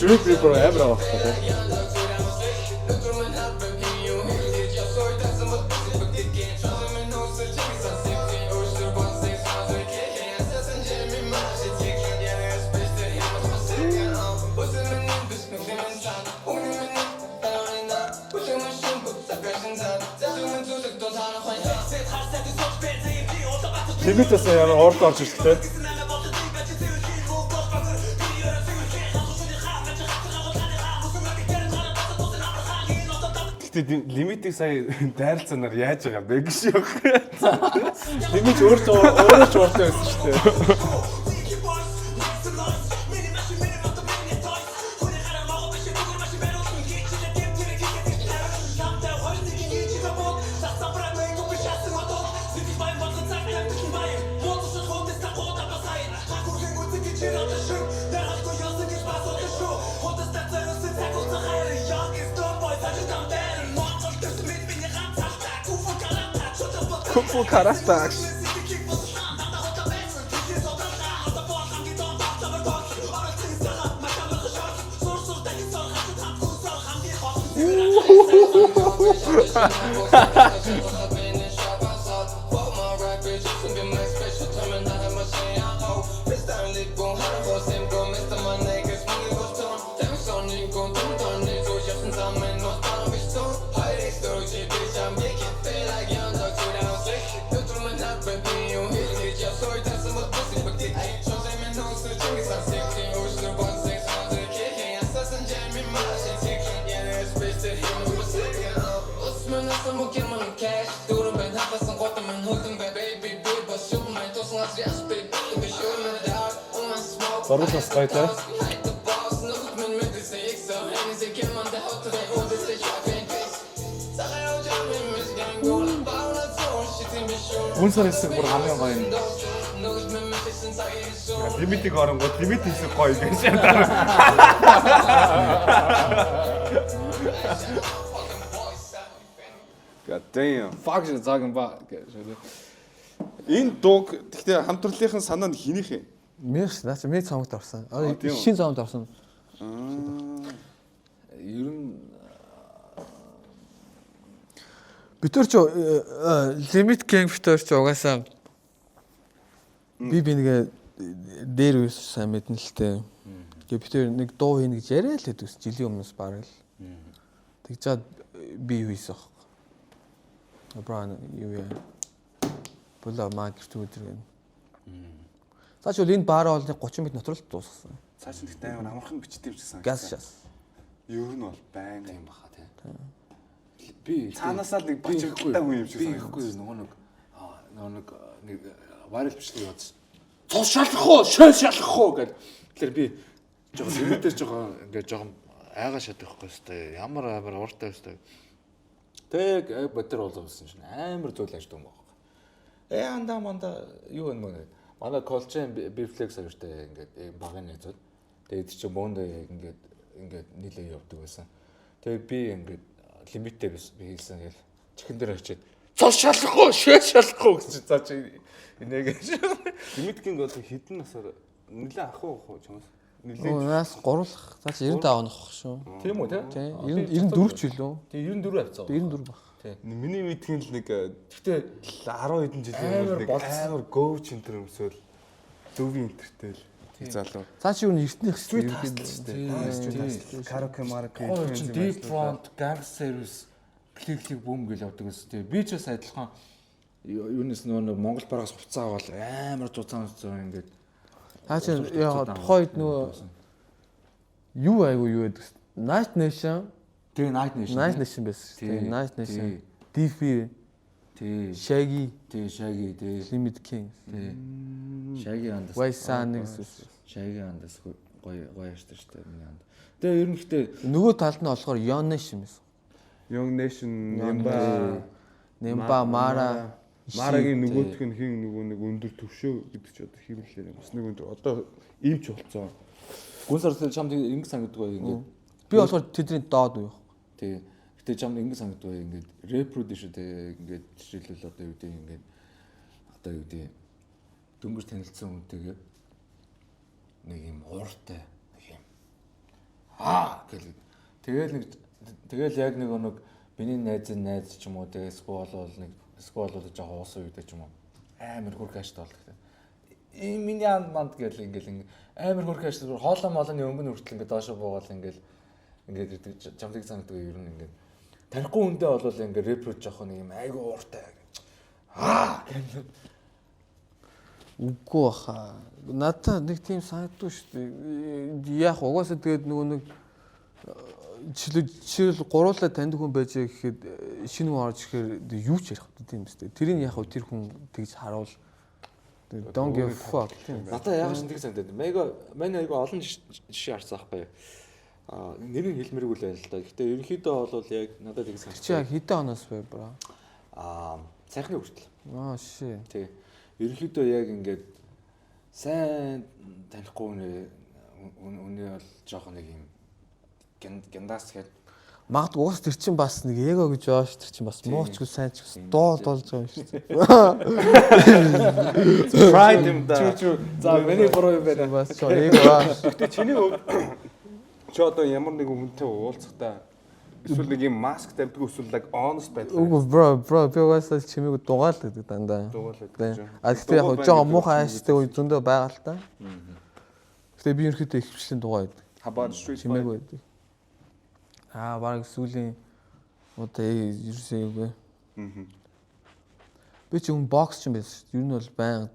Drip Ripper амар авах гэдэг. Лимитээс яа орд орж ирсэн. Гэтэ лимитийг сая дайралцаанаар яаж байгаа бэ гэж яг. Лимит өөрөө ч ууртай байсан шүү дээ. Кунг-фу карате. Оруулаас гойтой. Гүн сар хэсэг бүр хамгийн гоё юм. Лимитийг оронгууд лимит хийсэг гоё гэж яа. God damn. Fuck you загийн ба гэж. Энэ дууг гэхдээ хамтрлынхын санаа нь хинийх юм. Мэрс наач мэд цомогт орсон. Тийм үү? Шин цомогт орсон. Ер нь Битэр ч лимит king битэр ч угаасаа би нэгэ дээр үс сайн мэднэ л тээ. Тэгээ битэр нэг дуу хийнэ гэж яриа л хэдвс жилийн өмнөөс бараг л. Тэгжээд би юу хийсэн аахгүй. Бран юу яа. Була маркет өдөр гэнэ. Цааш бол энэ баар олны 30 минут дотор л дуусгасан. Цааш нь ихтэй амар амархан бичтэй юмчсан. Газ шас. Ер нь бол байн юм баха тий. Би цаанаасаа л нэг бочигтай хүн юм шиг санагдав. Би нөгөө нэг вайрал бичлэг явуулсан. Цус шалах уу, шөөс шалах уу гэд. Тэгэхээр би жоохон лимитээр жоохон ингээд жоохон айгаа шатах байхгүй хэвээр ямар ууртай хэвээр. Тэг ботер боловсон шин амар зүйл аждаг юм байна. Андаа манда юу юм бэ? Манай колчен бифлекс авиртай ингээд багын нэзүүд. Тэгээд чи бөөнд ингээд нийлээ явдаг байсан. Тэгээд би ингээд лимиттэй би хийсэн гэл чихэн дээр очиод цус шалахгүй, шөөс шалахгүй гэж цаа чи инээгээ. Лимиткинг бол хэдэн насаар нэлээ ах уу чамаас? Наас гурлах. Цаа чи 95 оных шүү. Тийм үү те? 94 ч үлээ. Тэгээ 94 авцаа. 94 баг. Миний мэдхийн л нэг гэхдээ 10 хэдэн жилийн амар гоуч энтер өмсөөл зөвийн энтертэй л залуу. Цаа чи юу эртнийх шүү дээ. Караоке маркет Deep Front Gang Service клик бүүм гэж явдаг гэсэн. Би ч бас адилхан юунес нөгөө Монгол бараас хувцас аваад амар зузаан ингээд цаа чи яа тухайд нөгөө юу айгу юу гэдэг Night Nation. Тэгээ Night Nation байсан шүү дээ. Night Nation. DF. Тий. Shaggy. Тий. Limit King. Тий. Shaggy андас. Waysan гэсэн. Shaggy андас гоё яаштай шүү дээ миний анд. Тэгээ ер нь ихтэй нөгөө талд нь болохоор Young Nation байсан. Young Nation, Nemba, Mara. Марагийн нөгөөх нь хин нөгөө нэг өндөр төвшөө гэдэг чи одоо хэрүүлээ. Бас нэг өндөр одоо ийвч болцоо. Гүнс орсон чамд ингэ санагддаг бай ингээд. Би болохоор тэдний доод уу. Тий. Гэтэ чамд ингэ санагддаг бай ингээд рэпрүүд шүү дээ. Ингээд жишээлбэл одоо юу гэдэг ингээд одоо юу гэдэг дөнгөж танилцсан хүнтэйгээ нэг юм ууртай нэг юм гэл. Тэгэл яг нэг миний найз ч юм уу тэгээс болвол нэг эсвэл жоохон уусан үедээ ч юм уу амар хөрх ааштай бол гэхдээ миний манд гэл ингээл амар хөрх ааштай хоолой молооны өнгө нүртэл ингээд доошо буугаал ингээд жамдаг санагддаг ер нь ингээд танихгүй хүндээ болвол ингээд рэпрүүд жоохон нэг юм айгу ууртай гэл Үгүй баха. Надад нэг тийм санагддаг шүү дээ. Яг угаасаа тэгээд нөгөө нэг жишээл гуруулаа таньдаг хүн байж гэхэд шинэ хүн орж ирэхээр юу ч ярих тийм үстэй. Тэрийг яг тэр хүн тэгж харуул. Don't give a fuck. Надаа яг шинэ тэг санагдаад. Манай айгу олон жишээ харсан байхгүй. Нэрийг хэлмэргүй л байл л да. Гэхдээ ерөнхийдөө бол яг надад тэг санагдав. Чи яг хэдэн оноос вэ бра? Сайхны хүртэл. Шээ. Тий. Ерөнхийдөө яг ингээд сайн танихгүй үнэ бол жоохон нэг юм гяндаас гээд Магадгүй уус тэр чин бас нэг эго гэж байгаа ш тэр чин бас муучгүй сайн ч гэсэн доод болж байгаа юм шүү дээ. Pride юм да. За миний буруу юм байна. Бас ч эго аа. Гэтэ чиний чи одоо ямар нэг хүнтэй уулзахдаа эсвэл нэг юм маск тавьдаг эсвэл like honest байдаг. Үгүй бро би угаасаа чимээг дугаалдаг дандаа. Дугаалдаг. Гэхдээ яг жоохон муухай ааштай үе зөндөө байгаа л та. Гэхдээ би ерөөхдөө их хвшлийн дугаа байдаг. Хабар street чимээг байдаг. Бараг сүүлийн одоо ерөөсөө юу вэ? Би ч юм бокс ч юм байсан шүү дээ. Ер нь бол баян.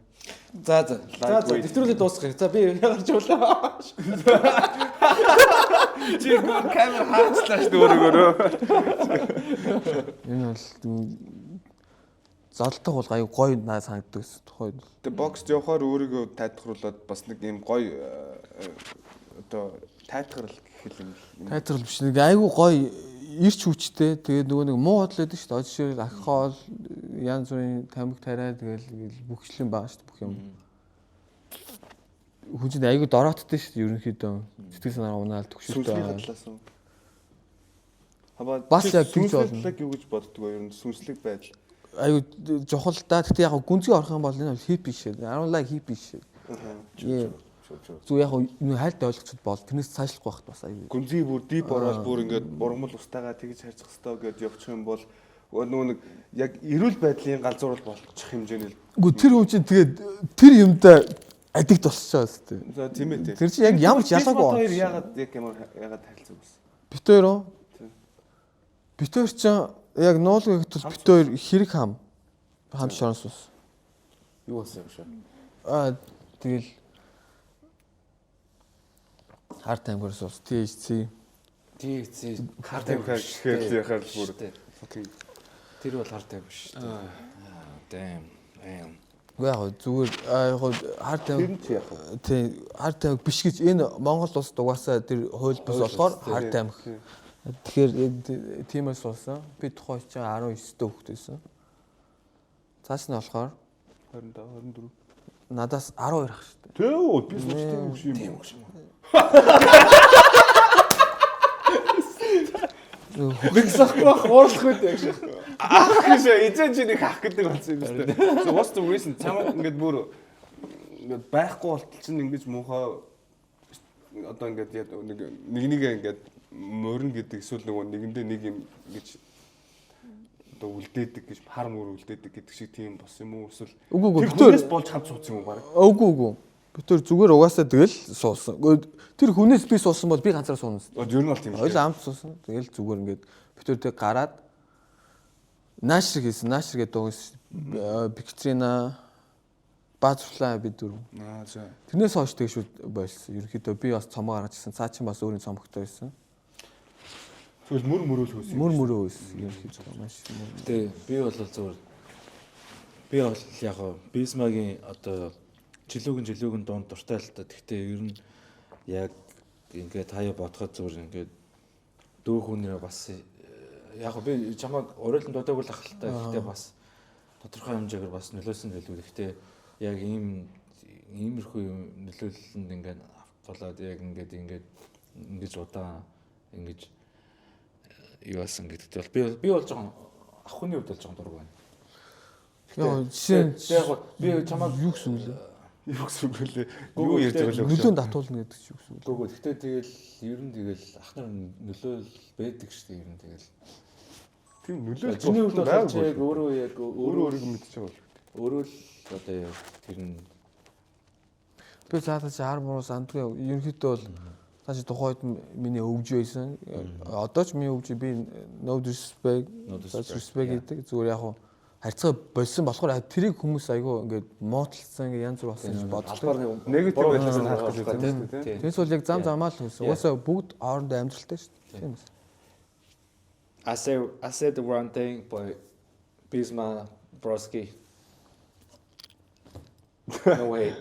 За нэвтрүүлээ дуусгах. За би яарч уулаа. Чи камер хаачлаа шүү дээ өөрөөрөө. Энэ бол золдог бол аюу гоё наа санагддаг гэсэн тухай. Тэгээ бокс явахаар өөрийгөө тайлбарлуулад бас нэг юм гоё одоо тайлбарлал гэх юм. Тайлбарлал биш нэг аюу гоё ирч хүчтэй. Тэгээд нөгөө нэг муу бодол байдаг шүү дээ. Жишээл алкогол, янз бүрийн тамхи тариа тэгэл бүхчлэн байгаа шүү дээ бүх юм. Хүчтэй аюу дорооттой шүү дээ ерөнхийдөө. Сэтгэл санаа унаал төгшөлтэй байгаа. Бас яг тэгж болно. Юу гэж боддог вэ? Ер нь сүнслэг байдал. Аюу жохол да. Гэхдээ яг гүнзгий орох юм бол энэ бол хиппи шээ. I don't like hippie shit. Зүг яг энэ хайлт ойлгоцод бол тэрнээс цаашлахгүй байхад бас аюу. Гүнзгий бүр дип ороод бүр ингээд бургамал устаагаа тэгж харьцах хэрэгтэй гэдээ явчих юм бол нөгөө нэг яг эрүүл байдлын галзуурал болчих хэмжээний. Үгүй тэр хүн чинь тэгээд тэр юмдаа аддикт болчихоо зү. За тийм ээ. Тэр чинь яг ямар ч ялгаагүй. Хоёр ягаад харилцаг байсан. Бит хоёр уу? Бит хоёр чинь яг нуулгыг хэвтэл бит хоёр хэрэг хамт шороос ус. Юу болсон юм шиг. Тэгэл хард таймгэрс ус THC. Хард таймгэр гэхээр яхаар бүр. Тэр бол хард таймгэр шүү дээ. Damn. Яг зүгээр яг хард таймгэр тий хард таймгэр биш гэж энэ Монгол улс дугаасаа тэр хууль бус болохоор хард таймгэр. Тэгэхээр тиймээс болсон. Би тухайн чинь 19 дэх хүүхэд байсан. Цааш нь болохоор 25 24. Надаас 12 ах шүү дээ. Төө би сүнслэг юм шиг. Нэгсахгүй хоорлох үү яг шиг. Ах гэж эзэн чи нэг ах гэдэг болсон юм шүү дээ. So what's the reason? Чамд ингээд бүр ингээд байхгүй болтол чинь ингэж муухай одоо ингээд нэг ингээд морин гэдэг эсвэл нөгөө нэгэндээ нэг юм гэж одоо үлдээдэг гэж хар мөр үлдээдэг гэдэг шиг тийм бос юм уу эсвэл Үгүй хүнээс болж хамт суудсан юм баг. Үгүй. Битэр зүгээр угаасаа тэгэл суусан. Тэр хүнээс би суусан бол би ганцаараа суuna. Ер нь бол тийм. Хоёул амт суусан. Тэгэл зүгээр ингээд битэр тэг гараад наашир хийсэн. Наашир гэдэг дуугс Викторина Баазфлаа би дөрөв. За. Тэрнээс хойш тэгш болсон. Ерөнхийдөө би бас цомоо гаргаж ирсэн. Цаа чин бас өөрийн цомогтой байсан. Тэгвэл мөрөөл хөөсөн. Мөрөө байсан. Ерөнхийдөө маш. Тэ би бол зүгээр. Би бол яг Бисмагийн одоо жилүүгэн дунд дуртай л та. Гэхдээ ер нь яг ингээд хаяа бодоход зүгээр ингээд дөө хүнээ бас яг би чамайг уриалан дуудаагүй л ахaltaа. Гэхдээ бас тодорхой хэмжээгээр бас нөлөөсөн байлгүй. Гэхдээ яг иймэрхүү нөлөөллөнд ингээд болоод яг ингэж удаан ингэж юу асан гэдэгт бол би бол жоохон ахны хувьд бол жоохон дург байна. Яа жишээ яг би чамайг юу гэсэн үг вэ? Юу гэсэн үг вэ? Юу ярьж байгаа вэ? Нөлөөнд татуулна гэдэг чинь юу гэсэн үг вэ? Гүгөө гэхдээ тэгэл ер нь тэгэл ах нар нөлөөл байдаг шүү дээ ер нь тэгэл. Тийм нөлөөлж Чиний хувьд бол чи яг өөрөө өөрийгөө мэдчихэж байгаа бол. өөрөө л одоо яг тэр нь Би цаатаа чи хар муус андгүй ерөнхийдөө бол цааш тухайд миний өвж байсан. Одоо ч миний өвж би no disrespect гэдэг зүгээр яг харьцаа болсон болохоор тэрийг хүмүүс айгүй ингээд муутлцсан ингээд янз бүр болсон гэж боддог. Негатив байдлаас нь харах гэж байна тийм. Тэрс бол яг зам замаа л хөөс. Угаасаа бүгд хоорондоо амьдралтай шүү дээ. Тийм үү? I said the wrong thing but Bisma Broski. No way.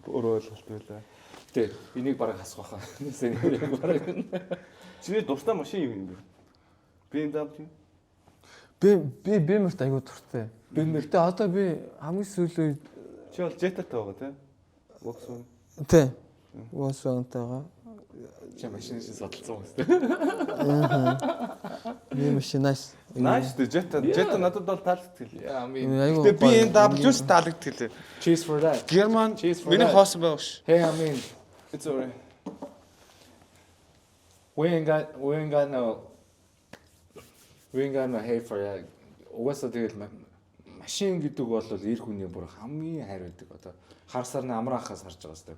Өөрөө ойлголт байлаа. Тэ энийг бараг хасах байхаа. Энийг бараг. Чиний дуртай машин юу юм бэ? BMW. Би айгүй дуртай. Гэтэ одоо би хамгийн сүүлийн Чи бол Jetta-тай байгаа тийм. Volkswagen. тий. Volkswagen-тайгаа. Чи машин шиг судалсан юм Би машинаас Nice дээ Jetta надад бол таалагддаг л. Yeah, I mean, Гэтэ BMW-с таалагддаг л. cheers for that. Герман Cheers for миний that. хоос байгааш. Hey, I mean, It's alright. we ain't got no hate for that. Угаасаа тэгэл машин гэдэг бол эр хүний бүр хамгийн хайр байдаг. Одоо хар сарны амраахаас харж байгаа сте.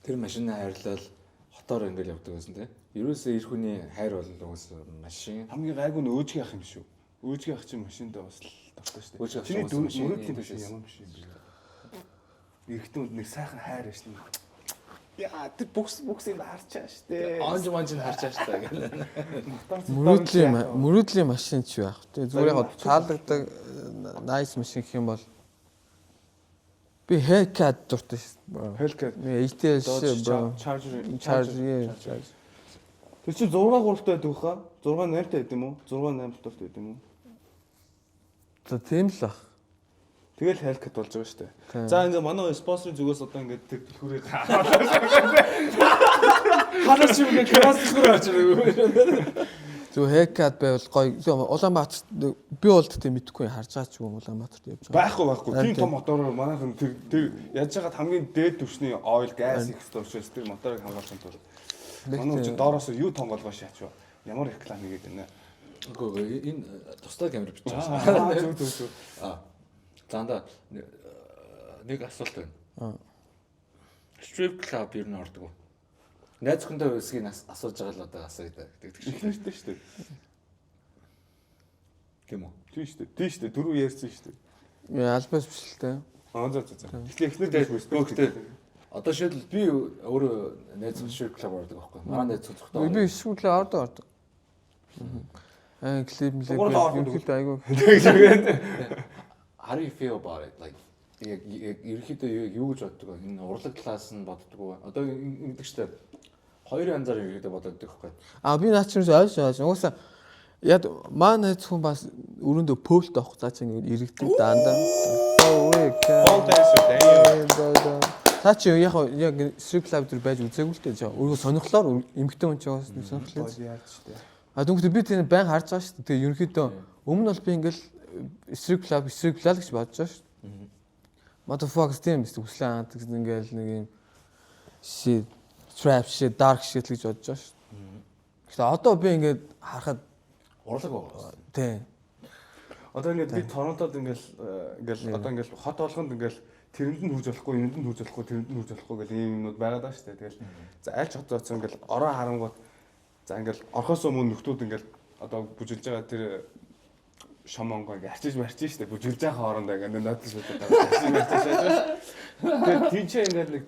Тэр машины хайрлал хотоор ингээл явдаг гэсэн те. Ерөөсөө эр хүний хайр бол угаасаа машин. Хамгийн гайгүй нь өөжгийн ах юм шүү. Өөжгийн ах чинь машиндаа бас л дуртай шүү. Өөжгийн ах Чиний чинь машин мөрөдлийн машин ямар машин бэ? Ихтүүд нэг сайхан хайр шин. Яа, тэр бүксийг харчаа штэ. Онж харчаа штэ гэл. мөрөдлийн машин ч байх. Тэгээ зүгээр яг таалагддаг nice машин гэх юм бол би Hellcat дуртай шүү. Hellcat. ETS Charger. Тэр чинь 6 3-тай байдаг хаа? 6 8-тай байд юм уу? 6 8-тай байд юм уу? За тийм л ах. Тэгэл Hellcat болж байгаа шүү дээ. За ингээ манай спонсорын зүгээс одоо ингээ тэр түлхүүрээ Ханаас юм ингээ крас түлхүүр очроо. Зөв Hellcat байвал гоё. Улаанбаатар би бол тийм мэдхгүй харж байгаа ч юм Улаанбаатарт явж байгаа. Байхгүй. Тийм том мотороор манайхан тэр яаж яагаад хамгийн дээд түвшний oil gas их учраас тэр моторыг хамгаалахын тулд манай ч доороос юу тонгоолгоо шаач. Ямар реклам хийгээд байна. Үгүй энэ тусдаа камер бичиж байгаа. Зүг. Занда нэг асуулт байна. Strip club юу н ордог уу? Найз хүндээ үсгийг асууж байгаа л одоо асууя гэдэг шиг. Ихлэртэй шүү дээ. Тийм үү? Тийм шүү дээ. Дөрөв ярьсан шүү дээ. Альбас биш л дээ. За. Тэгэхээр ихнэр гэж Гэхдээ одоо шийдэл би өөрөө найз strip club ордог байхгүй. Манай найз зөвхөн Би шүүдлээ ордог. Клип ерөнхийдөө айгүй. How do you feel about it? Like ерөнхийдөө юу гэж боддог вэ? Энэ урлаг талаас нь боддог уу? Одоо ингэдэг штэ. Хоёр янзаар ерөнхийдөө боддог байхгүй. Би наач юм ойлгож. Угаасаа яд маань хүн бас өрөөндөө пөлт авах цаа чинь иргэдэг даандаа. Та чи яг strip club дээр байж үзээгүй л дээ. Өөрөө сонирхлоор эмгтэн хүн ч бас сонирхлоо. Дүнхтэй би тийм байн харж байгаа шүү дээ. Тэгээ ерөнхийдөө өмнө бол би ингээл strip club гэж бодож байгаа шүү дээ. Motherfuckers тийм үслээ хаадаг ингээл нэг юм shit trap shit dark shit гэж бодож байгаа шүү дээ. Гэхдээ одоо би ингээд харахад урлаг байгаа. Тийм. Одоо ингээд би Торонтод ингээл одоо ингээл хот болгонд ингээл тэрэнд нь хүрж болохгүй, энэнд нь хүрж болохгүй, тэрэнд нь хүрж болохгүй гэх ийм юмнууд байгаад байгаа шүү дээ. Тэгэл за аль ч хот зооц ингээл ороо харангууд за ингээл орхоос өмнө нөхдүүд ингээл одоо бүжилж байгаа тэр шомонго ингээ арчиж марчиж штэ бүжилж байгаа хоорондоо ингээ надад шууд арчиж марчиж шааж. Тэгээд тийчээ ингээ нэг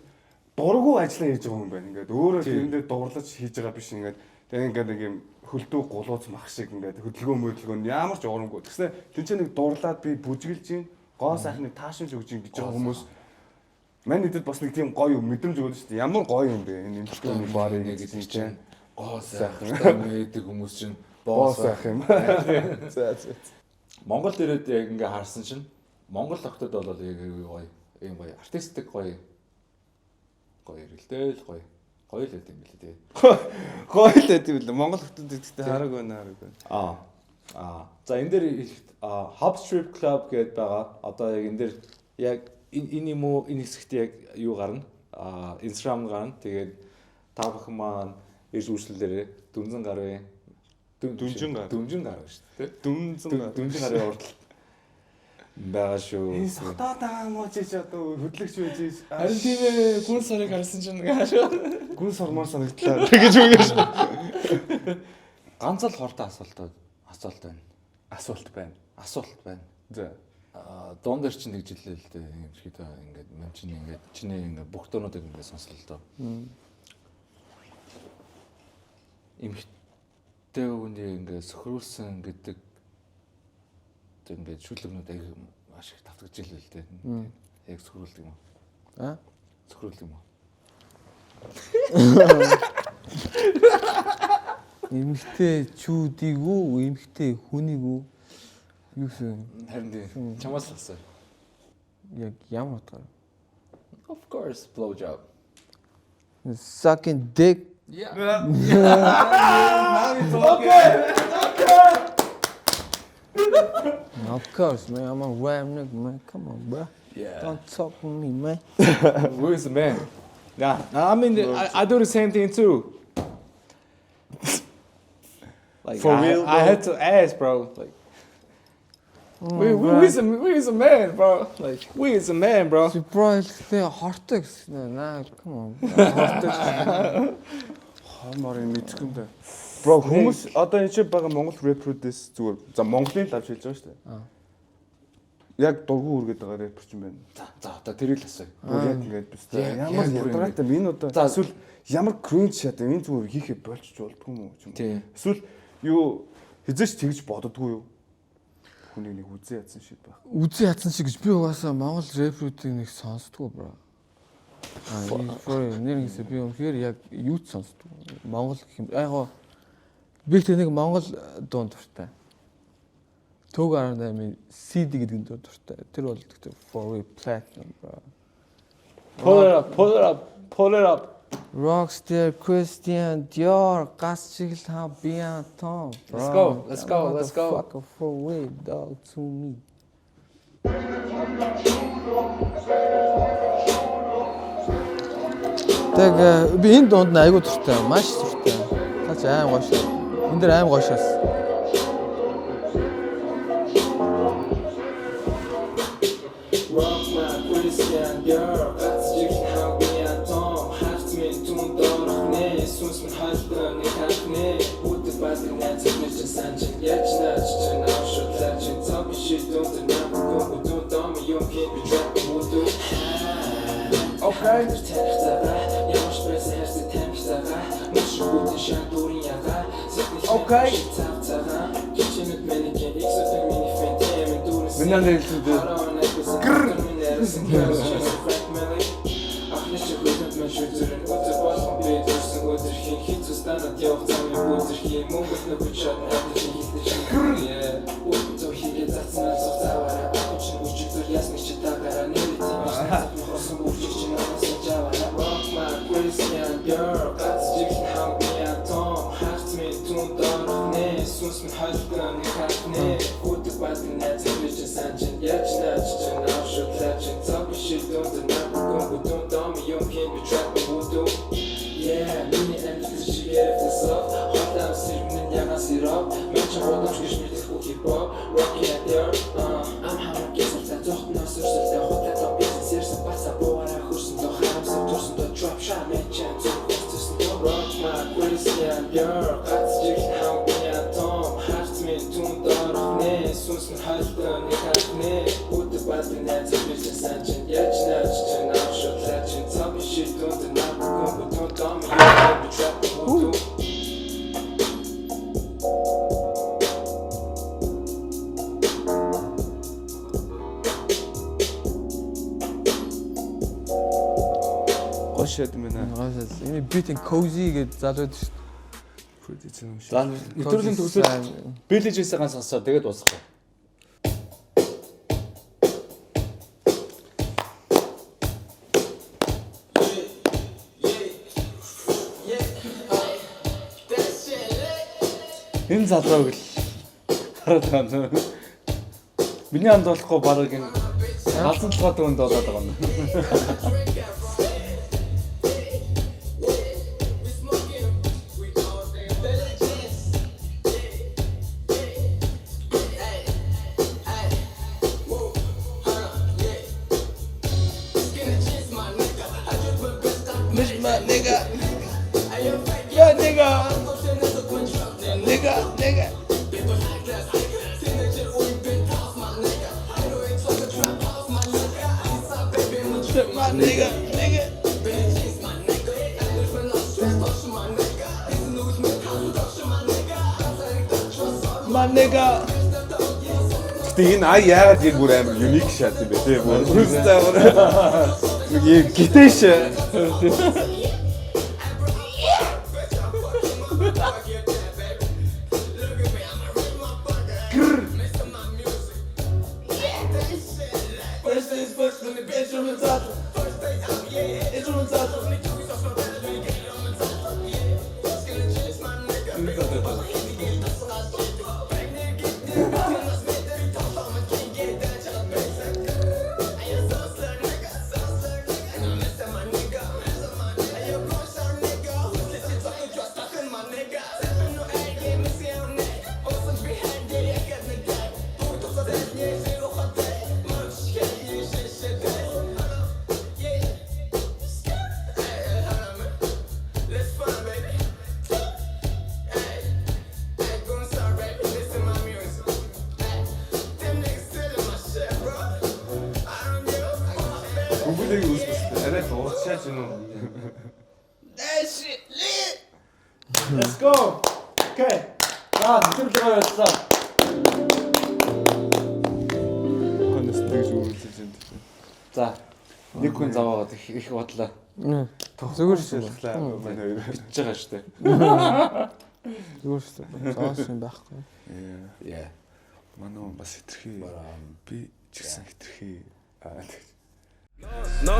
дургу ажиллаа хийж байгаа юм байна. Ингээ өөрөө тэрэндээ дурлаж хийж байгаа биш ингээ тэгээд ингээ нэг юм хөлтөө гулууц мах шиг ингээ хөдөлгөөн ямар ч урамгүй. Тэгснэ тийчээ нэг дурлаад би бүжгэлж гин гоо сайхныг таашинж өгж гин гэж байгаа хүмүүс мань нэдэд бас нэг тийм гоё мэдрэмж өгөөд штэ. Ямар гоё юм бэ энэ эмчтөний барыг гэж чинь гоо сайхан байдаг хүмүүс чинь боос ах юм. За. Монгол ирээд яг ингээ харсан чинь Монгол охтод бол яг гоё ийм гоё артистик гоё ирэлтэл гоё л байт юм билээ тий. Гоё л байт юм билээ. Монгол хотод идэхтэй хараг байна. За энэ дээр Hub Strip Club гэдээ байгаа. Одоо яг энэ дээр яг энэ юм уу энэ хэсэгт яг юу гарна? Instagram гарна. Тэгээд та бүхэн маань ирж үйлчлэлээрээ дүнзэн гарын Дүнжин гар шүү дээ тий. дүнзэн гарын урд байгаа шүү. Сатаа таа мочиж одоо хөдлөгч байж. Харин тийм ээ гүн сарыг харсан чинь шүү. Гүн сормоор санагдлаа гэж үгээс. Ганц л хортой асуулт байна. Асуулт байна. За. Дуун дээр чинь тэгж хэлээ л дээ. Юм шиг даа ингээд мэн чинь ингээд чиний ингээд бүх дуунуудыг ингээд сонслоо л доо. Эмхтэй үнийг ингээд сөхрүүлсэн гэдэг ингээд шүлэгнүүд аяг маш их тавтагж илээ л дээ. Яг сөхрүүлдэг юм уу? Сөхрүүлдэг юм уу? Эмхтэй чүүдийг үү, эмхтэй хүнийг үү? Юу вэ? Харин тийм. Чамаас л асуу. Яг ямар утгаар? Of course, blow job. Sucking dick. Yeah. Of course, man. I'm a rap nigga, man. Come on, bro. Yeah. Don't talk to me, man. Who is the man? Yeah. I mean, I do the same thing too. Like, For real, I had to ask, bro. Like, we is a man, bro. Like, we is a man, bro. So, bro, they are hortex. Nah, come on. Хамаар мэдхэндээ. Бро хүмүүс одоо энэ ч байгаа Монгол рэпрүүдээс зүгээр. За Монголын л авч хэлж байгаа шүү дээ. Яг дургу үргээд байгаа рэпер ч юм байна. За одоо тэрийг л асууя. Яг ингэж биш. Ямар ядаргаатай энэ одоо эсвэл ямар кринж шат энэ зүгээр хийхэ болчих болдгүй юм уу ч юм. Эсвэл юу хизээч тэгж боддгоо юу? Хүний нэг үзээ ядсан шиг байх. Үзээ ядсан шиг гэж би угаасаа Монгол рэпрүүдийг нэг сонсдгоо, бро. Нэрнээсээ би үнэхээр яг юу ч сонсдог. Монгол гэх юм. Яг би тэг нэг Монгол дуун дуртай. Төг 18-ийн CD гэдэг дуун дуртай. Тэр бол тэгтээ for real platinum, bro. Pull it up. Rockstar Christian Dior гас шиг л хаа биантон. Let's go. Fuck for real dog to me. Так би энэ дунд айгуу дуртай, маш дуртай. Таач аим гоё шээ. Энд дэр аим гоё шээс. Okay. Okay. Минь нэр хэлсэн. Гошээд юм байна. Энэ beat and cozy гэж залууд шүү дээ. За нэвтрүүлгийн төгсөл Billie Jean-ийн сонсоо тэгээд дуусгах. Энэ залууг л хараад байна. Миний анд болохгүй бараг энэ галзан толгой дөөнд болоод байгаа юм. Гэтэ энэ ай яагаад яг бүр амар юник шат юм бэ те. Нэг юм гитэш. Бүгдийг үзсэн. Арай дуусчаач юм уу? Let's go. Okay. Нэвтрүүлгээ явуулсан. Хонос тэгж үргэлжлэж байна. За. Нэг хүн заваад их бодлоо. Зүгээр шүү. Манай хоёр Бич байгаа шүү дээ. Зүгээр шүү. Зоос юм байхгүй. Яа. манай хүн бас хитрхи би ч гэсэн хитрхи No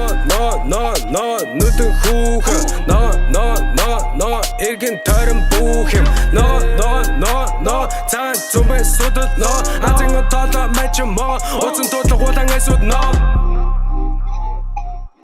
нүдэн хүүхэн no эргэн тойрон бүх юм no цаан зүмэн сүдэд no азин тоолоо мэж мо уцэн тоолох улаан эсүүд no